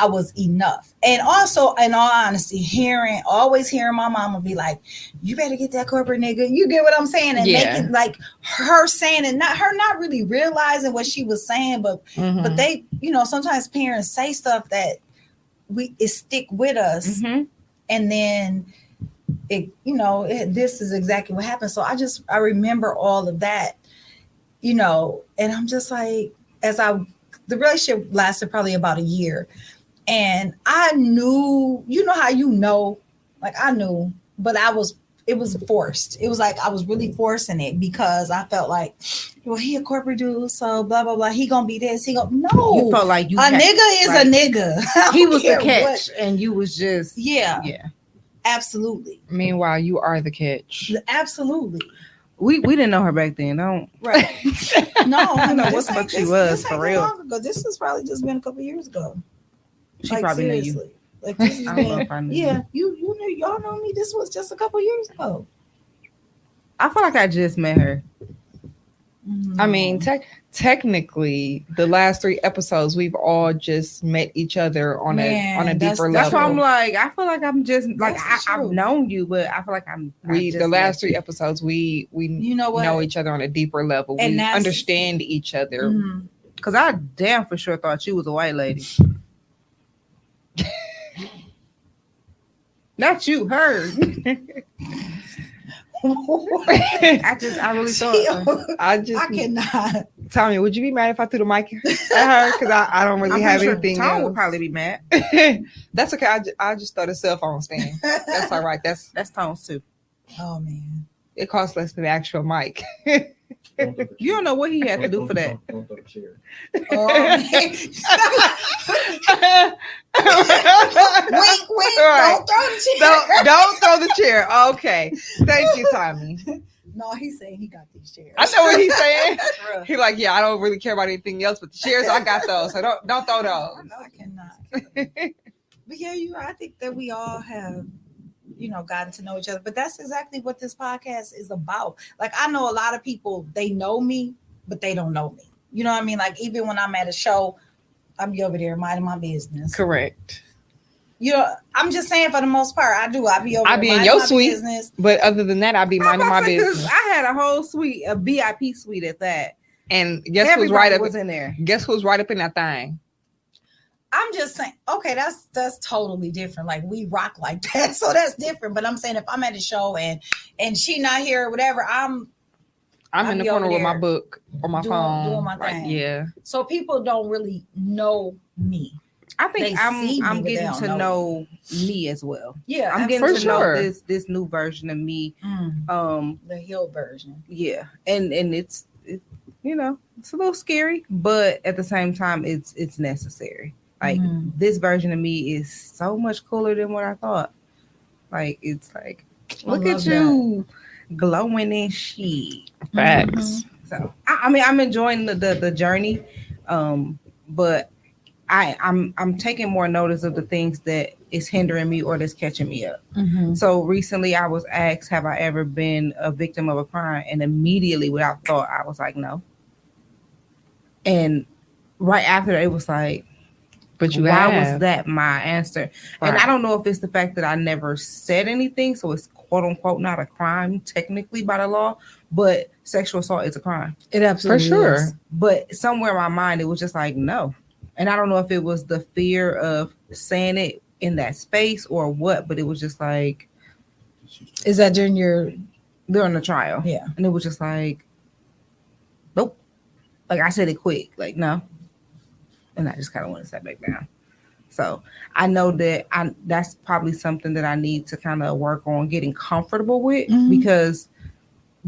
I was enough. And also, in all honesty, always hearing my mama be like, you better get that corporate nigga. You get what I'm saying? And make it like her saying it, not really realizing what she was saying, but they, sometimes parents say stuff that it stick with us, and then this is exactly what happened. So I remember all of that, and I'm just like, the relationship lasted probably about a year, and I knew, like I knew, but it was forced. It was like I was really forcing it because I felt like, well, he a corporate dude, so blah blah blah. He gonna be this. He gonna no. You felt like a nigga is a nigga. He was the catch, and you was just yeah, absolutely. Meanwhile, you are the catch. Absolutely. We didn't know her back then. Right. No, I know what the fuck she was for real. Long ago. This has probably just been a couple years ago. She probably seriously. Knew you. Like this is you knew, y'all know me. This was just a couple years ago. I feel like I just met her. I mean, technically, the last 3 episodes, we've all just met each other on a deeper level. That's why I'm like, I feel like I'm just like I've known you, but I feel like the last 3 episodes, we know each other on a deeper level. And we understand each other. Because I damn for sure thought you was a white lady. Not you, her. I really thought. I cannot. Tommy, would you be mad if I threw the mic at her? Because I don't really have anything. Tom would probably be mad. That's okay. I just throw the cell phone stand. That's all right. That's Tom's too. Oh man, it costs less than the actual mic. You don't know what he had to do for that. Don't throw the chair. Wink. Right. Don't throw the chair. Don't throw the chair. Okay. Thank you, Tommy. No, he's saying he got these chairs. I know what he's saying. He's like, yeah, I don't really care about anything else, but the chairs, I got those. So don't throw those. No, I cannot. But yeah, I think that we all have, gotten to know each other. But that's exactly what this podcast is about. Like, I know a lot of people, they know me, but they don't know me. You know what I mean? Like even when I'm at a show, I'll be over there minding my business. Correct. You know, I'm just saying for the most part, I do. I be over. I be in your suite, business. But other than that, I be minding my business. I had a whole suite, a VIP suite at that, and guess who's right up in there? Guess who's right up in that thing? I'm just saying, okay, that's totally different. Like we rock like that, so that's different. But I'm saying if I'm at a show and she not here or whatever, I'm in the corner with my book or my phone, doing my thing. Yeah. So people don't really know me. I think I'm getting to know me as well. Yeah, I'm getting to know this new version of me. The healed version. Yeah, and it's you know, it's a little scary, but at the same time, it's necessary. Like this version of me is so much cooler than what I thought. Like it's like, look at you glowing and shit. Facts. So I mean, I'm enjoying the journey, but I'm taking more notice of the things that is hindering me or that's catching me up. So recently, I was asked, "Have I ever been a victim of a crime?" And immediately, without thought, I was like, "No." And right after, it was like, but why was that my answer? Right. And I don't know if it's the fact that I never said anything, so it's quote unquote not a crime technically by the law, but sexual assault is a crime. It absolutely for sure is. But somewhere in my mind, it was just like no. And I don't know if it was the fear of saying it in that space or what, but it was just like, is that during the trial? Yeah. And it was just like, nope. Like I said it quick, like no. And I just kind of want to sit back down. So I know that that's probably something that I need to kind of work on getting comfortable with, because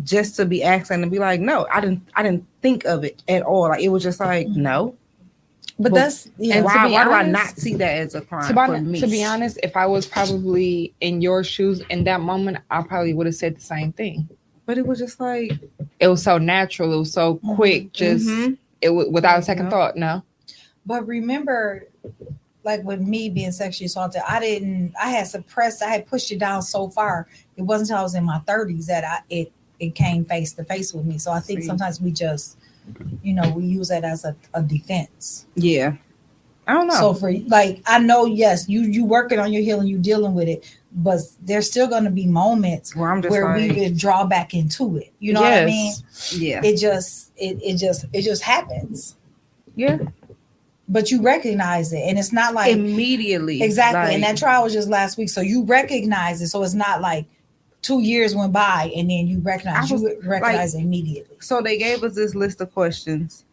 just to be asked and to be like, no, I didn't think of it at all. Like it was just like, no. But that's why do I not see that as a crime for me? To be honest, if I was probably in your shoes in that moment, I probably would have said the same thing. But it was just like, it was so natural, it was so quick, just it without a second thought. No. But remember, like with me being sexually assaulted, I had pushed it down so far. It wasn't until I was in my 30s that it came face to face with me. So I think sometimes we just, we use that as a defense. Yeah. I don't know. So for like, I know, yes, you working on your healing, you dealing with it, but there's still going to be moments where we would draw back into it. You know what I mean? Yeah. It just happens. Yeah. But you recognize it, and it's not like immediately. Exactly. Like, and that trial was just last week. So you recognize it. So it's not like 2 years went by and then you recognize it immediately. So they gave us this list of questions,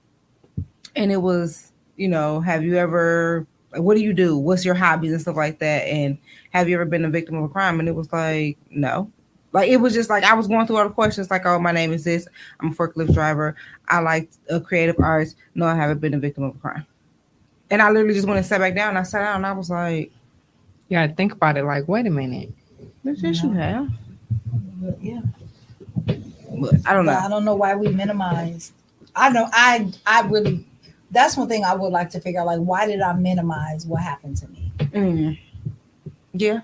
and it was, have you ever, what do you do? What's your hobbies and stuff like that? And have you ever been a victim of a crime? And it was like, no. Like, it was just like, I was going through all the questions like, oh, my name is this. I'm a forklift driver. I like creative arts. No, I haven't been a victim of a crime. And I literally just went and sat back down. And I sat down and I was like, you gotta think about it. Like, wait a minute. Yes, you have. Yeah. But I don't know. I don't know why we minimize. I know. I really. That's one thing I would like to figure out. Like, why did I minimize what happened to me? Yeah,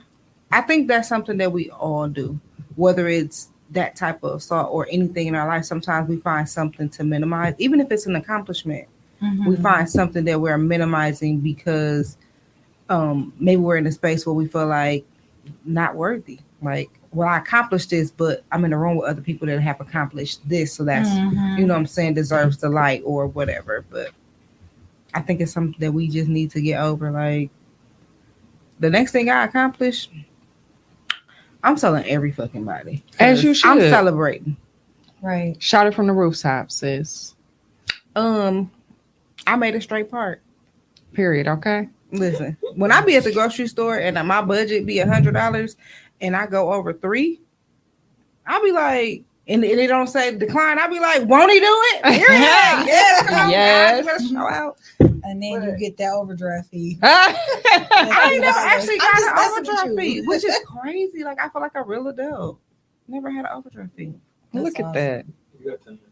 I think that's something that we all do. Whether it's that type of assault or anything in our life, sometimes we find something to minimize, even if it's an accomplishment. We find something that we're minimizing because maybe we're in a space where we feel like not worthy. Like, well, I accomplished this, but I'm in a room with other people that have accomplished this. So that's, what I'm saying, deserves the light or whatever. But I think it's something that we just need to get over. Like, the next thing I accomplish, I'm telling every fucking body. As you should. I'm celebrating. Right. Shout it from the rooftop, sis. I made a straight part. Period. Okay. Listen, when I be at the grocery store and my budget be $100 and I go over $3, I'll be like, and they don't say decline. I'll be like, won't he do it? Yes, come on, yes. Guys, show out. And then you get that overdraft fee. I ain't never actually got an overdraft fee, which is crazy. Like, I feel like a real adult. Never had an overdraft fee. Look at that. You got 10 minutes.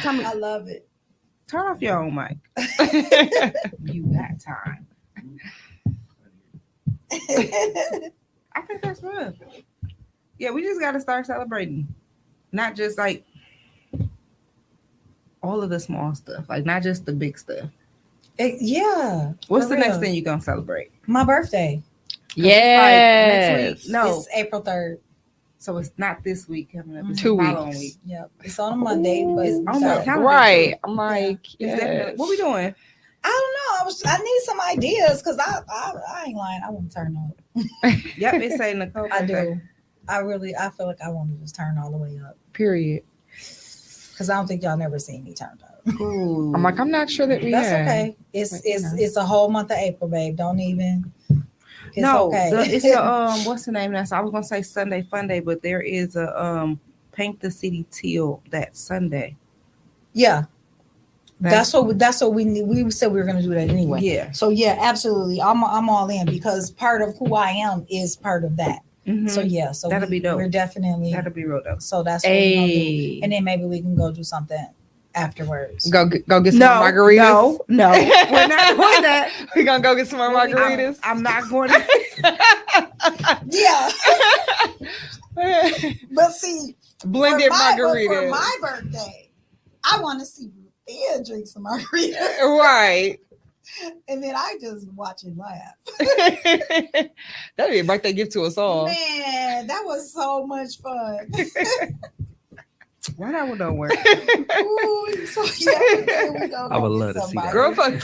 I love it. Turn off your own mic. You got time. I think that's rough. Yeah, we just got to start celebrating. Not just like all of the small stuff, like not just the big stuff. Yeah. What's the next thing you're gonna celebrate? My birthday. Yeah. Like next week. No, it's April 3rd. So it's not this week coming up. It's 2 the following weeks. week. Yep. It's on a Monday, but it's on my calendar. Right. I'm like, it's definitely. What we doing? I don't know. I need some ideas because I ain't lying. I want to turn on. Yep, it say Nicole. I do. I feel like I want to just turn all the way up. Period. Because I don't think y'all never seen me turned up. Ooh. I'm like, I'm not sure that we That's have. okay. It's a whole month of April, babe. Don't even. It's no, okay. It's a what's the name? That's I was gonna say Sunday Fun Day, but there is a Paint the City Teal that Sunday. Yeah. That's what we said we were gonna do that anyway. Yeah. So yeah, absolutely. I'm all in because part of who I am is part of that. Mm-hmm. So yeah, so that'll be dope. We're definitely that'll be real dope. So that's what we're gonna do. And then maybe we can go do something afterwards. Go get some more margaritas. No, we're not doing that. We're gonna go get some more margaritas. I'm not going to. Yeah. But see, blended margaritas. For my birthday, I want to see Thea drink some margaritas. Right. And then I just watch and laugh. That'd be a birthday gift to us all. Man, that was so much fun. Why that one don't work? Ooh, so yeah, we go. I would love to see that. Girl, fuck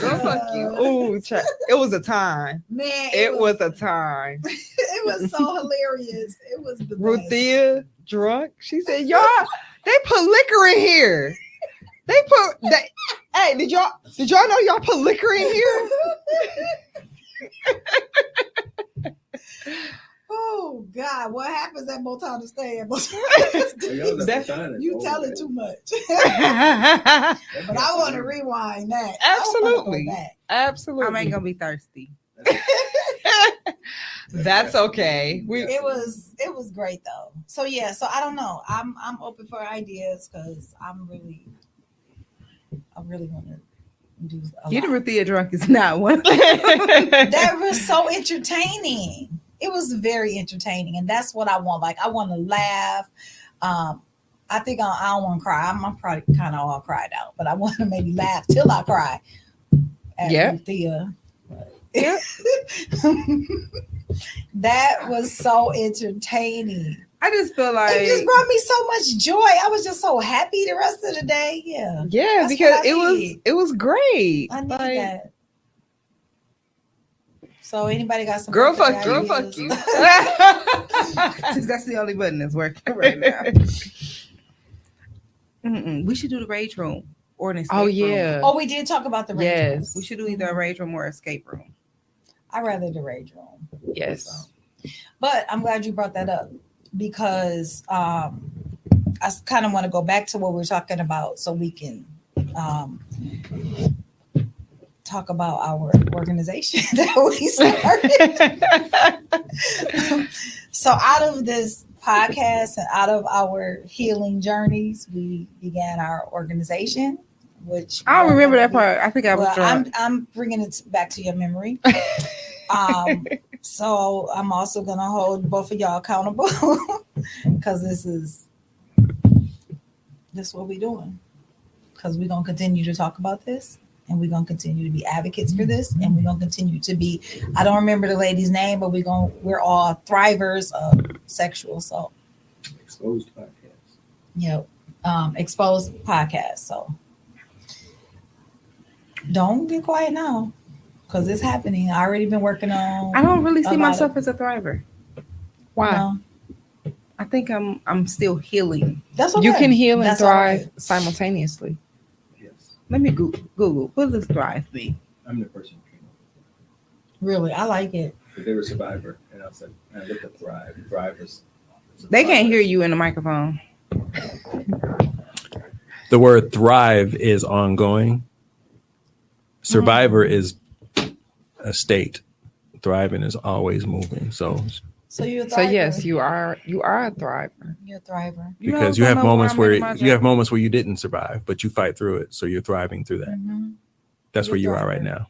you. Ooh, it was a time. Man, it was a time. It was so hilarious. It was the Ruthia drunk. She said, "Y'all, they put liquor in here. Hey, did y'all know y'all put liquor in here?" Oh God, what happens at Motown to stay at Motown? You tell it too much. But I want to rewind that. Absolutely. I ain't gonna be thirsty. That's okay. It was great though. So yeah, so I don't know. I'm open for ideas because I really want to do a Getting lot. Ruthia drunk is not one. That was so entertaining. It was very entertaining, and that's what I want. Like I want to laugh. I think I don't want to cry. I'm probably kind of all cried out, but I want to maybe laugh till I cry. Yeah. Yeah. That was so entertaining. I just feel like it just brought me so much joy. I was just so happy the rest of the day. Yeah. Yeah, that's because it was great. I need that. So anybody got some girl fuck you. That's the only button that's working right now. We should do the rage room or an escape room. Oh, we did talk about the rage room. We should do either a rage room or escape room. I'd rather the rage room. Yes. So. But I'm glad you brought that up because I kind of want to go back to what we were talking about so we can talk about our organization that we started. So out of this podcast and out of our healing journeys, we began our organization, which I don't remember that part. I think I was drunk. I'm bringing it back to your memory. So I'm also going to hold both of y'all accountable because this is what we're doing. Because we're going to continue to talk about this. And we're going to continue to be advocates for this. And we're going to continue to be, I don't remember the lady's name, but we're all thrivers of sexual assault. Exposed podcast. Yep. Exposed podcast. So don't get quiet now because it's happening. I already been working on. I don't really see myself as a thriver. Why? No. I think I'm still healing. That's okay. You can heal and thrive right. simultaneously. Let me Google. What does thrive mean? I'm the person who came up Really, I like it. with it. They were Survivor, and I said, I looked at Thrive. Thrive is. They can't hear you in the microphone. The word thrive is ongoing. Survivor is a state. Thriving is always moving. So you're a thriver. So yes, you are a thriver. You're a thriver. Because you have moments where you didn't survive, but you fight through it. So you're thriving through that. Mm-hmm. That's where you are right now.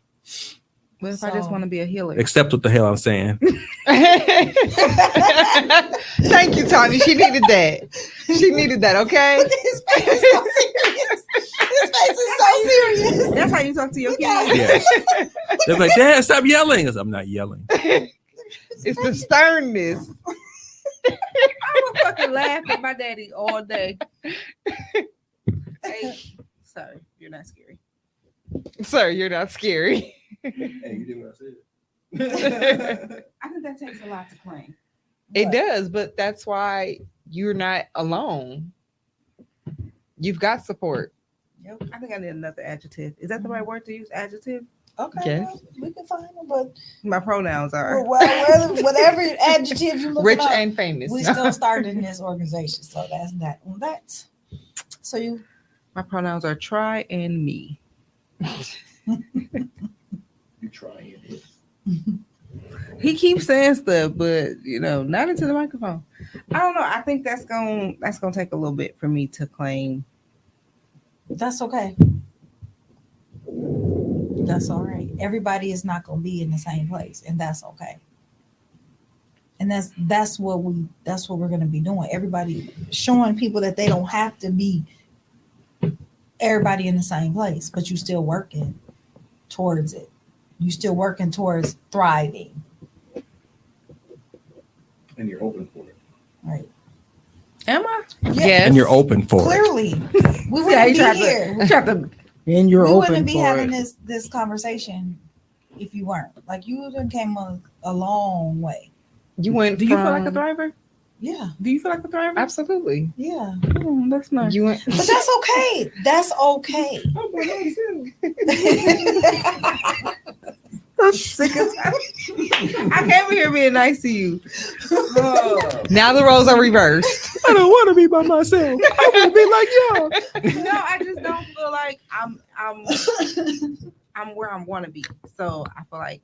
What if I just want to be a healer? Accept what the hell I'm saying. Thank you, Tony. She needed that. She needed that, okay? His face is so serious. His face is so serious. That's how you talk to your kids. Yes. They're like, Dad, stop yelling. I'm not yelling. It's the sternness. I would fucking laugh at my daddy all day. Hey, sorry, you're not scary. Sir, you're not scary. Hey, you did what I said. I think that takes a lot to claim. It does, but that's why you're not alone. You've got support. Yep. I think I need another adjective. Is that the right word to use? Adjective? Okay, Yes. well, we can find them, but My pronouns are. whatever adjective you look Rich up, and famous. we still started in this organization, so that's that. Well, that's so you. My pronouns are try and me. You trying it. He keeps saying stuff, but not into the microphone. I don't know. I think that's gonna take a little bit for me to claim. That's okay. That's all right. Everybody is not going to be in the same place, and that's okay. And that's what we're going to be doing. Everybody showing people that they don't have to be everybody in the same place, but you still working towards it. You still working towards thriving. And you're open for it. Right. Am I? Yes. And you're open for it. Clearly. We wouldn't be here. And you're We open wouldn't be for having it. this conversation if you weren't. Like, you done came a long way. You went. Do you feel like a thriver? Yeah. Do you feel like a thriver? Absolutely. Yeah. That's nice. You went. But that's okay. That's okay. I'm sick of I came here being nice to you. Now the roles are reversed. I don't want to be by myself. I want to be like y'all. No, I just don't feel like I'm where I want to be. So I feel like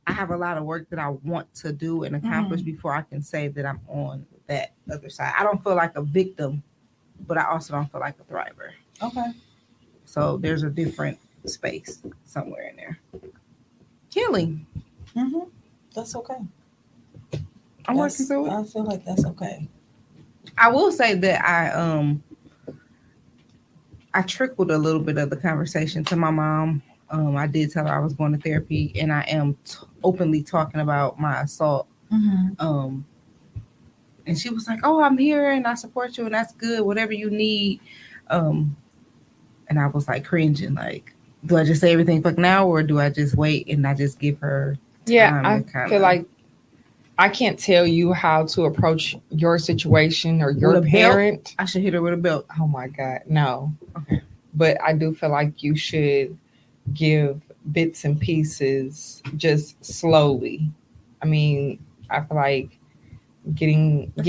I have a lot of work that I want to do and accomplish before I can say that I'm on that other side. I don't feel like a victim, but I also don't feel like a thriver. Okay. So there's a different space somewhere in there. Healing. Mm-hmm. That's okay. I'm working through it. I feel like that's okay. I will say that I trickled a little bit of the conversation to my mom. I did tell her I was going to therapy, and I am openly talking about my assault. Mm-hmm. And she was like, "Oh, I'm here, and I support you, and that's good. Whatever you need." And I was like cringing, like, do I just say everything fuck now, or do I just wait and I just give her time? Yeah, I feel like I can't tell you how to approach your situation or your parent. I should hit her with a belt. Oh my God, no. Okay. But I do feel like you should give bits and pieces just slowly. I mean, I feel like giving me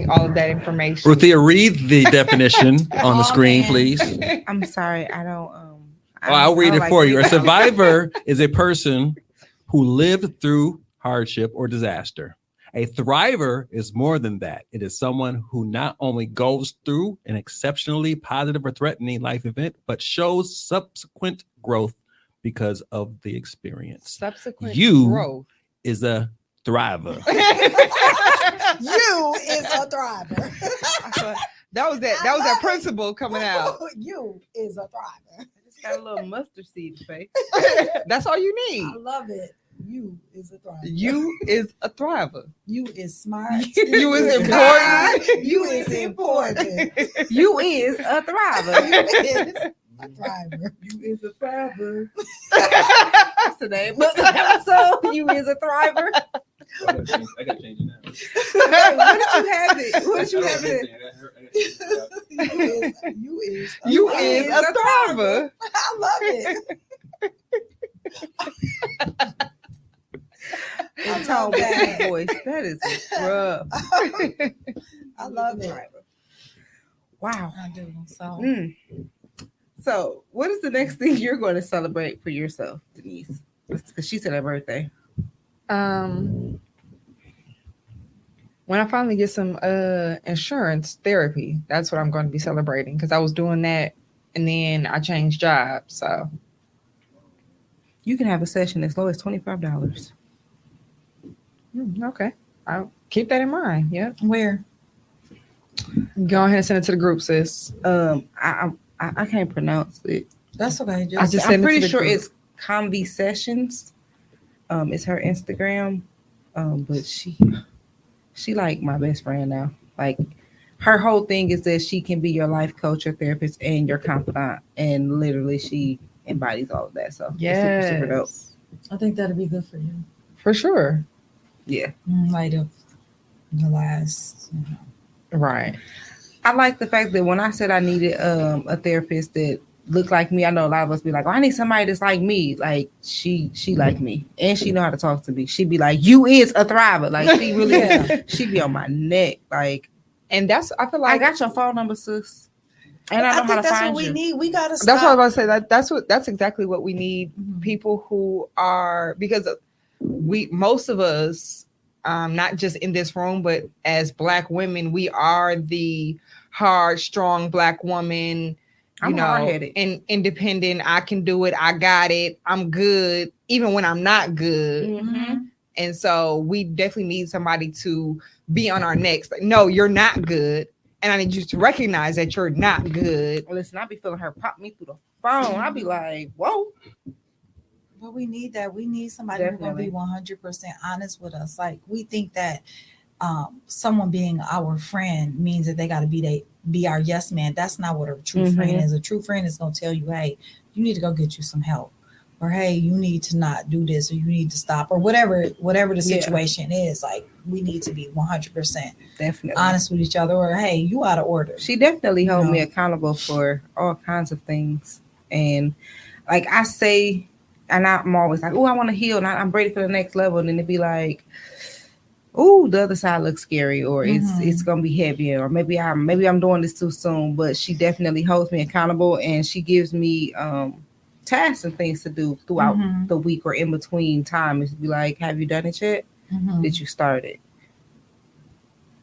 all of that information. Ruthia, read the definition on the screen, please. I'm sorry, I don't. I'll read it for you. A survivor is a person who lived through hardship or disaster. A thriver is more than that. It is someone who not only goes through an exceptionally positive or threatening life event, but shows subsequent growth because of the experience. Subsequent growth is a thriver. You is a thriver. That was that principle coming out. You is a thriver. Just got a little mustard seed face. That's all you need. I love it. You is a thriver. You is a thriver. You is smart. You is important. You is important. You is a thriver. You is a thriver. You is a thriver. That's the name of the episode. You is a thriver. I gotta change it now. What did you have it? What did you have it? You is a thriver. I love it. I told that voice. That is rough. I love it. Wow. I do. So So what is the next thing you're going to celebrate for yourself, Denise? Because she said her birthday. When I finally get some insurance therapy, that's what I'm going to be celebrating, because I was doing that and then I changed jobs. So You can have a session as low as $25. Okay. I'll keep that in mind. Yeah. Where? Go ahead and send it to the group, sis. I can't pronounce it. That's okay. I'm pretty sure it's Convi Sessions. It's her Instagram. But she like my best friend now. Like her whole thing is that she can be your life coach, your therapist, and your confidant. And literally she embodies all of that. So yeah, it's super dope. I think that'd be good for you. For sure. Yeah. In light of the last, Right. I like the fact that when I said I needed a therapist that looked like me, I know a lot of us be like, oh, I need somebody that's like me. Like she like me, and she know how to talk to me. She'd be like, you is a thriver. Like she really, she be on my neck. Like, and that's, I feel like I got your phone number, sis, and I know how to that's find what you. we need. We gotta. That's what I was about to say. That's exactly what we need. Mm-hmm. People who are, because most of us, not just in this room, but as Black women, we are the hard, strong Black woman. You know, hard-headed and independent. I can do it. I got it. I'm good, even when I'm not good. Mm-hmm. And so we definitely need somebody to be on our necks. Like, no, you're not good. And I need you to recognize that you're not good. Well, listen, I be feeling her pop me through the phone. I be like, whoa. But we need that. We need somebody who's going to be 100% honest with us. Like, we think that someone being our friend means that they got to be our yes man. That's not what a true friend is. A true friend is going to tell you, hey, you need to go get you some help. Or, hey, you need to not do this, or you need to stop, or whatever the situation is. Like, we need to be 100% definitely honest with each other. Or, hey, you out of order. She definitely held me accountable for all kinds of things. And like I say, and I'm always like, oh, I want to heal, and I'm ready for the next level. And then it'd be like, oh, the other side looks scary, or it's gonna be heavy, or maybe I'm doing this too soon. But she definitely holds me accountable, and she gives me tasks and things to do throughout the week or in between time. It's be like, have you done it yet? Did you start it?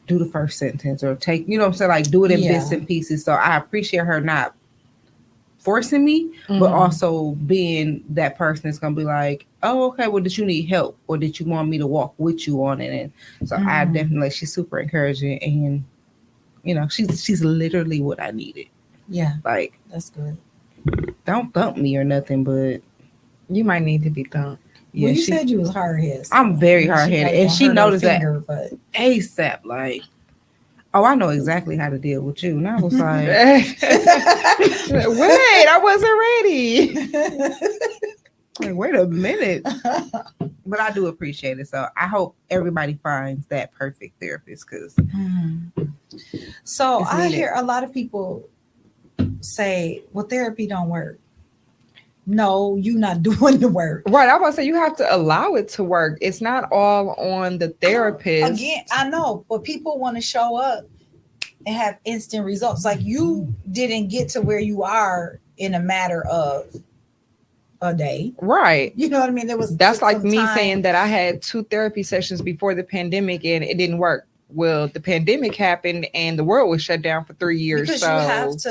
Do the first sentence, or take, you know what I'm saying, like do it in bits and pieces. So I appreciate her not forcing me, but also being that person that's gonna be like, oh, okay, well, did you need help, or did you want me to walk with you on it? And so I definitely, she's super encouraging, and you know, she's literally what I needed. Yeah, like, that's good. Don't thump me or nothing, but you might need to be thumped. Yeah, well, you said you was hard-headed. I'm very hard-headed, and she noticed finger, that ASAP. Like, oh, I know exactly how to deal with you. And I was like, wait, I wasn't ready. Like, wait a minute. But I do appreciate it. So I hope everybody finds that perfect therapist, because so I hear a lot of people say, well, therapy don't work. No, you're not doing the work. Right. I was about to say, you have to allow it to work. It's not all on the therapist. Again, I know, but people want to show up and have instant results. Like, you didn't get to where you are in a matter of a day. Right. You know what I mean? That's like me saying that I had 2 therapy sessions before the pandemic and it didn't work. Well, the pandemic happened and the world was shut down for 3 years. Because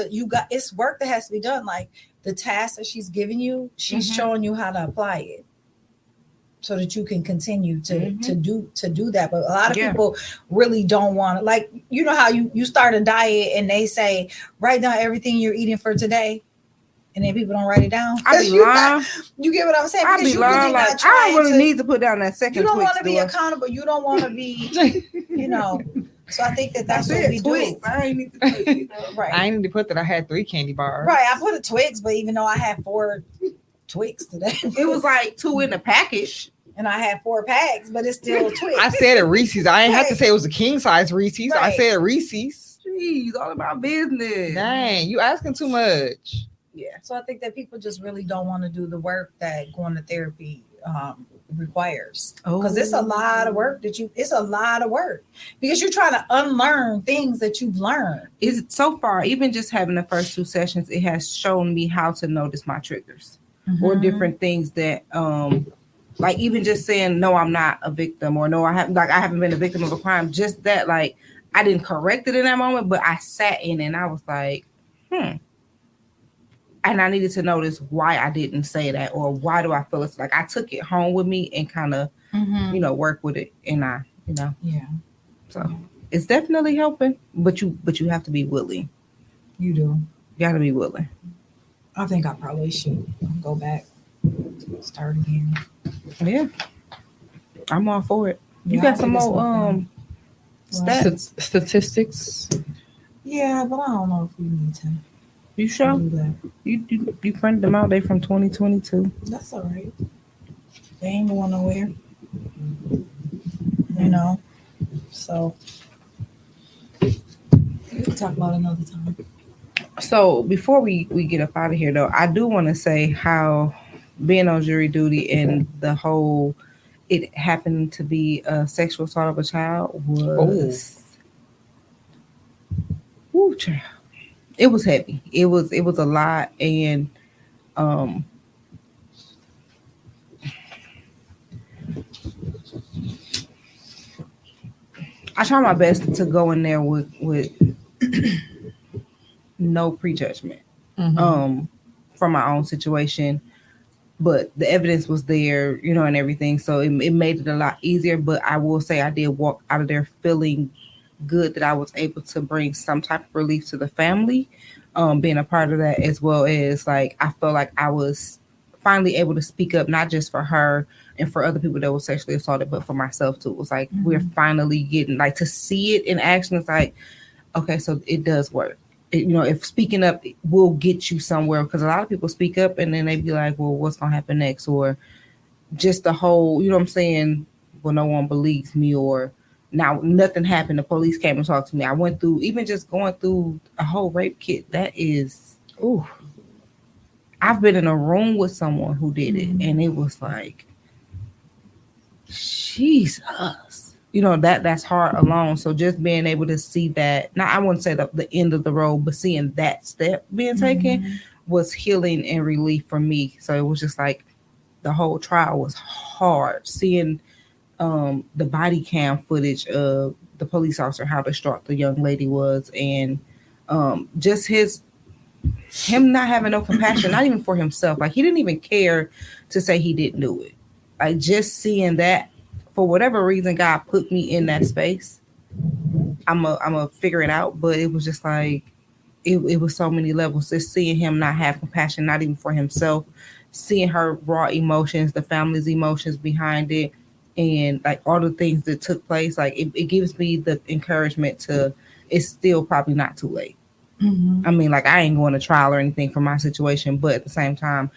it's work that has to be done. Like, the task that she's giving you, she's showing you how to apply it so that you can continue to do that. But a lot of people really don't want to, like, you know how you start a diet and they say, write down everything you're eating for today. And then people don't write it down. I be lying. You get what I'm saying? I be lying. Like, I don't really need to put down that second. You don't want to be accountable. You don't want to be, you know. So I think that's what we do. I ain't need to put it, right. I ain't need to put that I had 3 candy bars. Right. I put a Twix, but even though I had 4 Twix today, it was like 2 in the package. And I had 4 packs, but it's still Twix. I said a Reese's. I ain't have to say it was a king size Reese's. Right. I said a Reese's. Jeez, all about business. Dang, you asking too much. Yeah. So I think that people just really don't want to do the work that going to therapy requires, because it's a lot of work it's a lot of work because you're trying to unlearn things that you've learned. Is so far, even just having the first 2 sessions, it has shown me how to notice my triggers or different things that like, even just saying, no, I'm not a victim, or no, I haven't been a victim of a crime. Just that, like, I didn't correct it in that moment, but I sat in it and I was like, and I needed to notice why I didn't say that, or why do I feel it's like I took it home with me and kind of, work with it. And yeah. So it's definitely helping, but you have to be willing. You do. You got to be willing. I think I probably should go back, start again. Yeah, I'm all for it. You got some more statistics? Yeah, but I don't know if we need to. You sure? Do that. You printed them out. They from 2022. That's all right. They ain't going nowhere. You know. So we can talk about it another time. So before we get up out of here, though, I do want to say how being on jury duty and the whole it happened to be a sexual assault of a child was. Ooh, child. It was heavy. It was a lot, and I try my best to go in there with no prejudgment from my own situation, but the evidence was there, and everything, so it made it a lot easier. But I will say I did walk out of there feeling good that I was able to bring some type of relief to the family, being a part of that, as well as like I felt like I was finally able to speak up, not just for her and for other people that were sexually assaulted, but for myself too. It was like we're finally getting like to see it in action. It's like, okay, so it does work. If speaking up will get you somewhere, because a lot of people speak up and then they be like, well, what's gonna happen next? Or just the whole, you know what I'm saying? Well, no one believes me, or now nothing happened. The police came and talked to me. I went through, even just going through a whole rape kit. That is, ooh. I've been in a room with someone who did it, and it was like, Jesus. That's hard alone. So just being able to see that, now I wouldn't say the end of the road, but seeing that step being taken was healing and relief for me. So it was just like the whole trial was hard. Seeing the body cam footage of the police officer, how distraught the young lady was, and just him not having no compassion, not even for himself. Like he didn't even care to say he didn't do it. Like just seeing that, for whatever reason, God put me in that space. I'm a figure it out, but it was just like it was so many levels. Just seeing him not have compassion, not even for himself, seeing her raw emotions, the family's emotions behind it, and like all the things that took place. Like it gives me the encouragement to. It's still probably not too late. I mean, like I ain't going to trial or anything for my situation, but at the same time,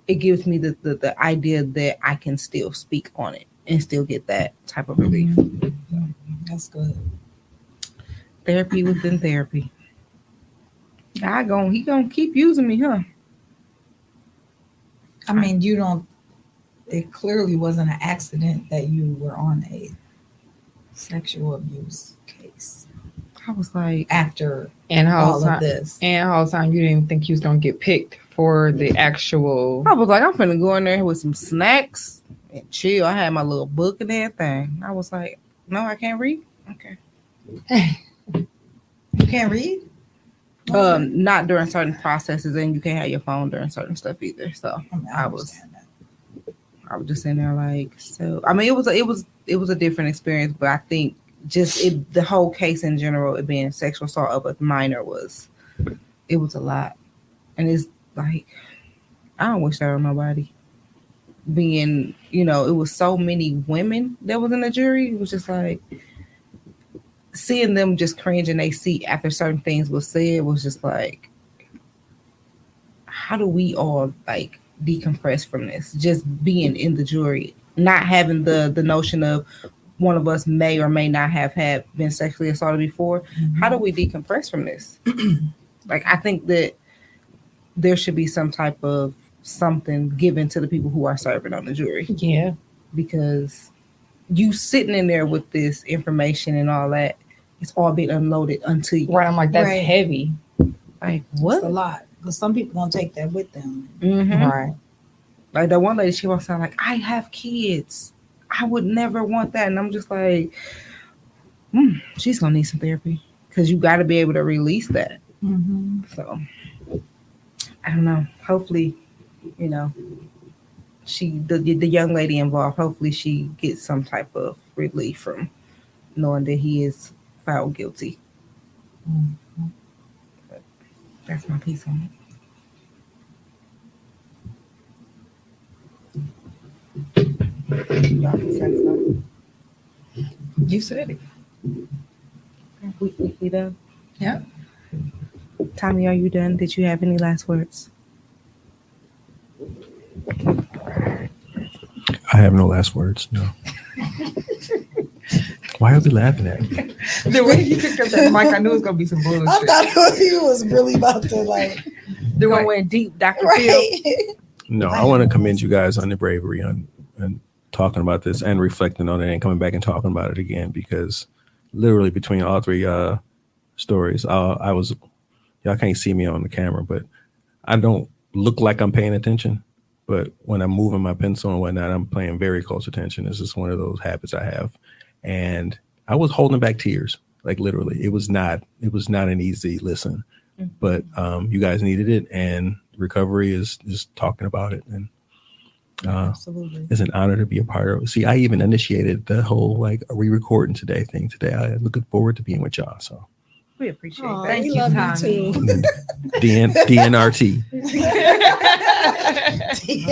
it gives me the idea that I can still speak on it and still get that type of relief. That's good. Therapy within therapy. He gonna keep using me, huh? I mean, it clearly wasn't an accident that you were on a sexual abuse case. I was like, after all of this. And all the time you didn't think you was going to get picked for the actual. I was like, I'm finna go in there with some snacks and chill. I had my little book and everything. I was like, no, I can't read. Okay. You can't read? Not during certain processes, and you can't have your phone during certain stuff either. So I was just in there like, so. I mean, it was a different experience, but I think just the whole case in general, it being sexual assault of a minor was a lot, and it's like I don't wish that on nobody. Being, it was so many women that was in the jury. It was just like seeing them just cringe in their seat after certain things was said was just like, how do we all like decompress from this? Just being in the jury, not having the notion of one of us may or may not have been sexually assaulted before. How do we decompress from this? Like, I think that there should be some type of something given to the people who are serving on the jury. Yeah. Because you sitting in there with this information and all that, it's all being unloaded unto you. Right. I'm like, that's heavy. Like, what? It's a lot. Because some people gonna take that with them. Right. Like the one lady, she walks out like, I have kids. I would never want that. And I'm just like, she's gonna need some therapy, because you got to be able to release that. So, I don't know. Hopefully, you know, the young lady involved, hopefully she gets some type of relief from knowing that he is found guilty. Mm-hmm. But that's my piece on it. Y'all can say something. You said it. We done? Yeah. Tommy, are you done? Did you have any last words? I have no last words. No. Why are they laughing at me? The way you picked up that mic, I knew it was gonna be some bullshit. I thought he was really about to like. They're gonna went deep, Dr. Phil. No, I want to commend you guys on the bravery on talking about this and reflecting on it and coming back and talking about it again, because literally between all three stories, I was, y'all can't see me on the camera, but I don't look like I'm paying attention. But when I'm moving my pencil and whatnot, I'm paying very close attention. It's just one of those habits I have. And I was holding back tears, like literally. It was not an easy listen, but you guys needed it, and recovery is talking about it. And absolutely, it's an honor to be a part of it. See, I even initiated the whole like re-recording today thing today. I'm looking forward to being with y'all. So we appreciate that. Thank you, Tommy. DNRT.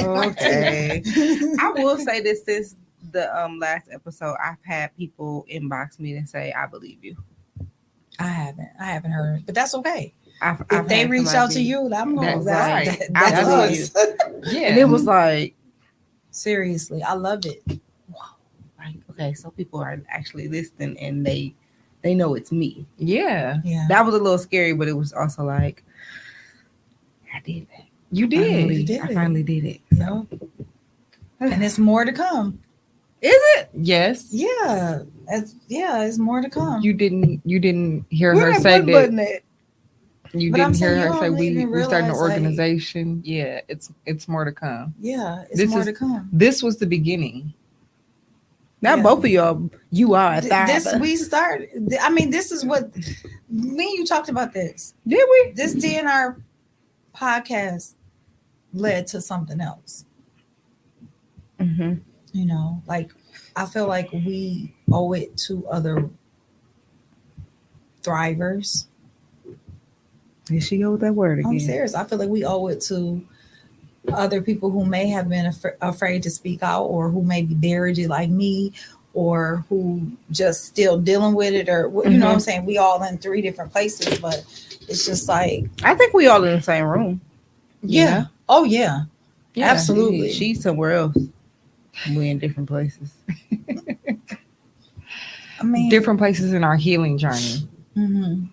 Okay. I will say this: since the last episode, I've had people inbox me and say, "I believe you." I haven't heard, but that's okay. If they reach out to you, I'm going. That's us. Yeah, and it was like, seriously, I love it. Wow. Like, okay, so people are actually listening, and they know it's me. Yeah. That was a little scary, but it was also like, I did that. You did. I finally did it. So, and it's more to come. Is it? Yes. Yeah. It's more to come. You didn't hear her say that. You didn't hear her say we starting an organization. Like, yeah, it's more to come. Yeah, it's more to come. This was the beginning. Now both of y'all, you are a thriver. This we started. I mean, this is what me and you talked about this. Did we? This DNR podcast led to something else. Mm-hmm. You know, like I feel like we owe it to other thrivers. Here she go with that word again. I'm serious. I feel like we owe it to other people who may have been afraid to speak out, or who may be buried it like me, or who just still dealing with it, or you know what I'm saying? We all in 3 different places, but it's just like, I think we all in the same room. Yeah. Oh yeah. Absolutely. She's somewhere else. We in different places. I mean, different places in our healing journey. Mm-hmm.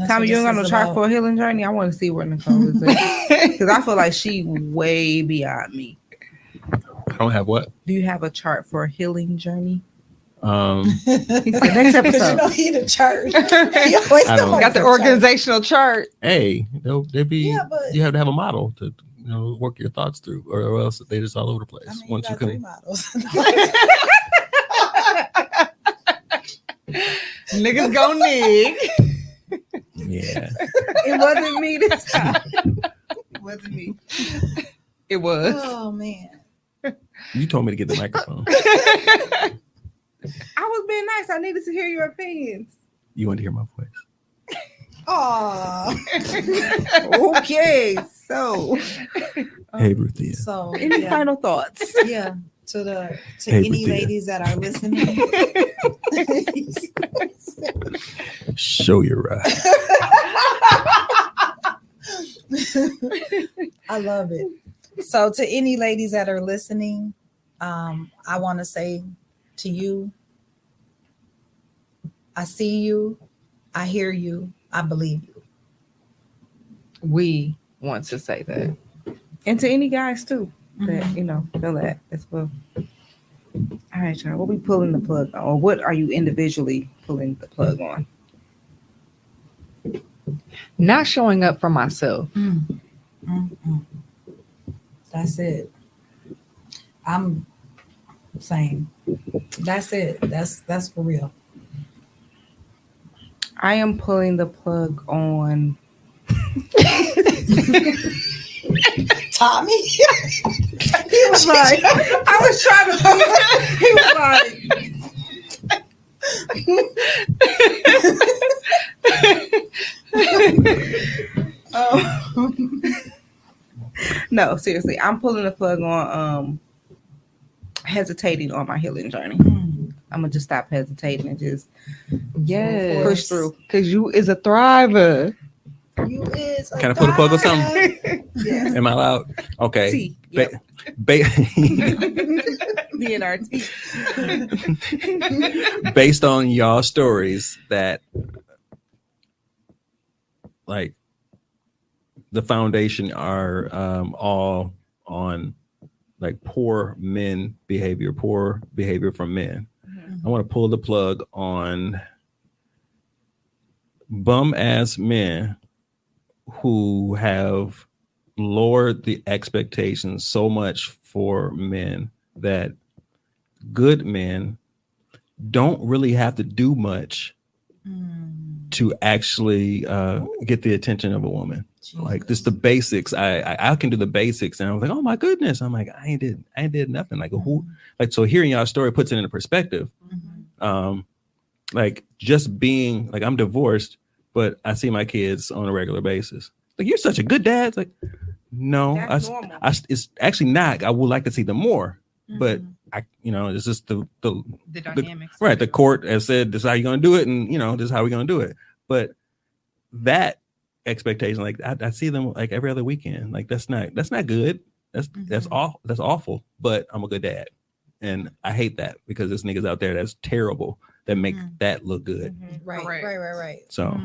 Tommy, you ain't got no chart for a healing journey? I want to see where Nicole is at. Because I feel like she way beyond me. I don't have what? Do you have a chart for a healing journy? He said, next episode. You know, he the chart. He always got the organizational chart. Hey, they'd be. You have to have a model to work your thoughts through, or else they just all over the place. I mean, once you can. 3 models. Niggas go nig. Yeah. It wasn't me this time. It wasn't me. It was. Oh man. You told me to get the microphone. I was being nice. I needed to hear your opinions. You want to hear my voice? Oh. Okay. So. Hey, Ruthia. So. Any final thoughts? Yeah. To any ladies that are listening. Show your right. I love it. So to any ladies that are listening, I want to say to you, I see you, I hear you, I believe you. We want to say that. And to any guys too. That feel that as well. All right, y'all. What we pulling the plug on? Or what are you individually pulling the plug on? Not showing up for myself. That's it. I'm saying that's it. That's for real. I am pulling the plug on Tommy. He was like, I was trying to think. He was like, no, seriously, I'm pulling the plug on hesitating on my healing journey. I'm gonna just stop hesitating and just push through. Because you is a thriver. You is. Can I put a plug on something? Yeah. Am I allowed? Okay. T. Yep. DNRT. Based on y'all stories that like the foundation are all on like poor behavior from men. I want to pull the plug on bum ass men who have lowered the expectations so much for men that good men don't really have to do much to actually get the attention of a woman. Jesus. Like just the basics. I can do the basics, and I was like, oh my goodness. I'm like, I ain't did nothing. Like who? Like so, hearing y'all story puts it into perspective. Like just being like I'm divorced, but I see my kids on a regular basis. Like you're such a good dad. It's like no, it's actually not. I would like to see them more, but it's just the dynamics. Right. The court has said this is how you're going to do it. And, this is how we're going to do it. But that expectation, like I see them like every other weekend. Like that's not good. That's awful. But I'm a good dad. And I hate that because there's niggas out there that's terrible that make that look good. Right. So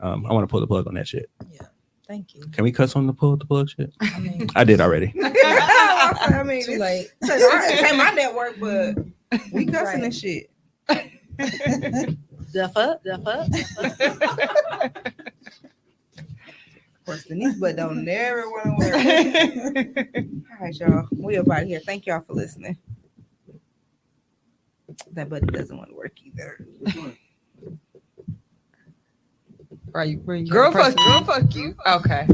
I want to pull the plug on that shit. Yeah. Thank you. Can we cuss on the pull the plug shit? I did already. I mean, too late. It's my network, but we cussing this shit. The fuck. Of course, Denise, but don't never want to wear it. All right, y'all. We up out of here. Thank y'all for listening. That button doesn't want to work either. Girl, fuck you. Okay.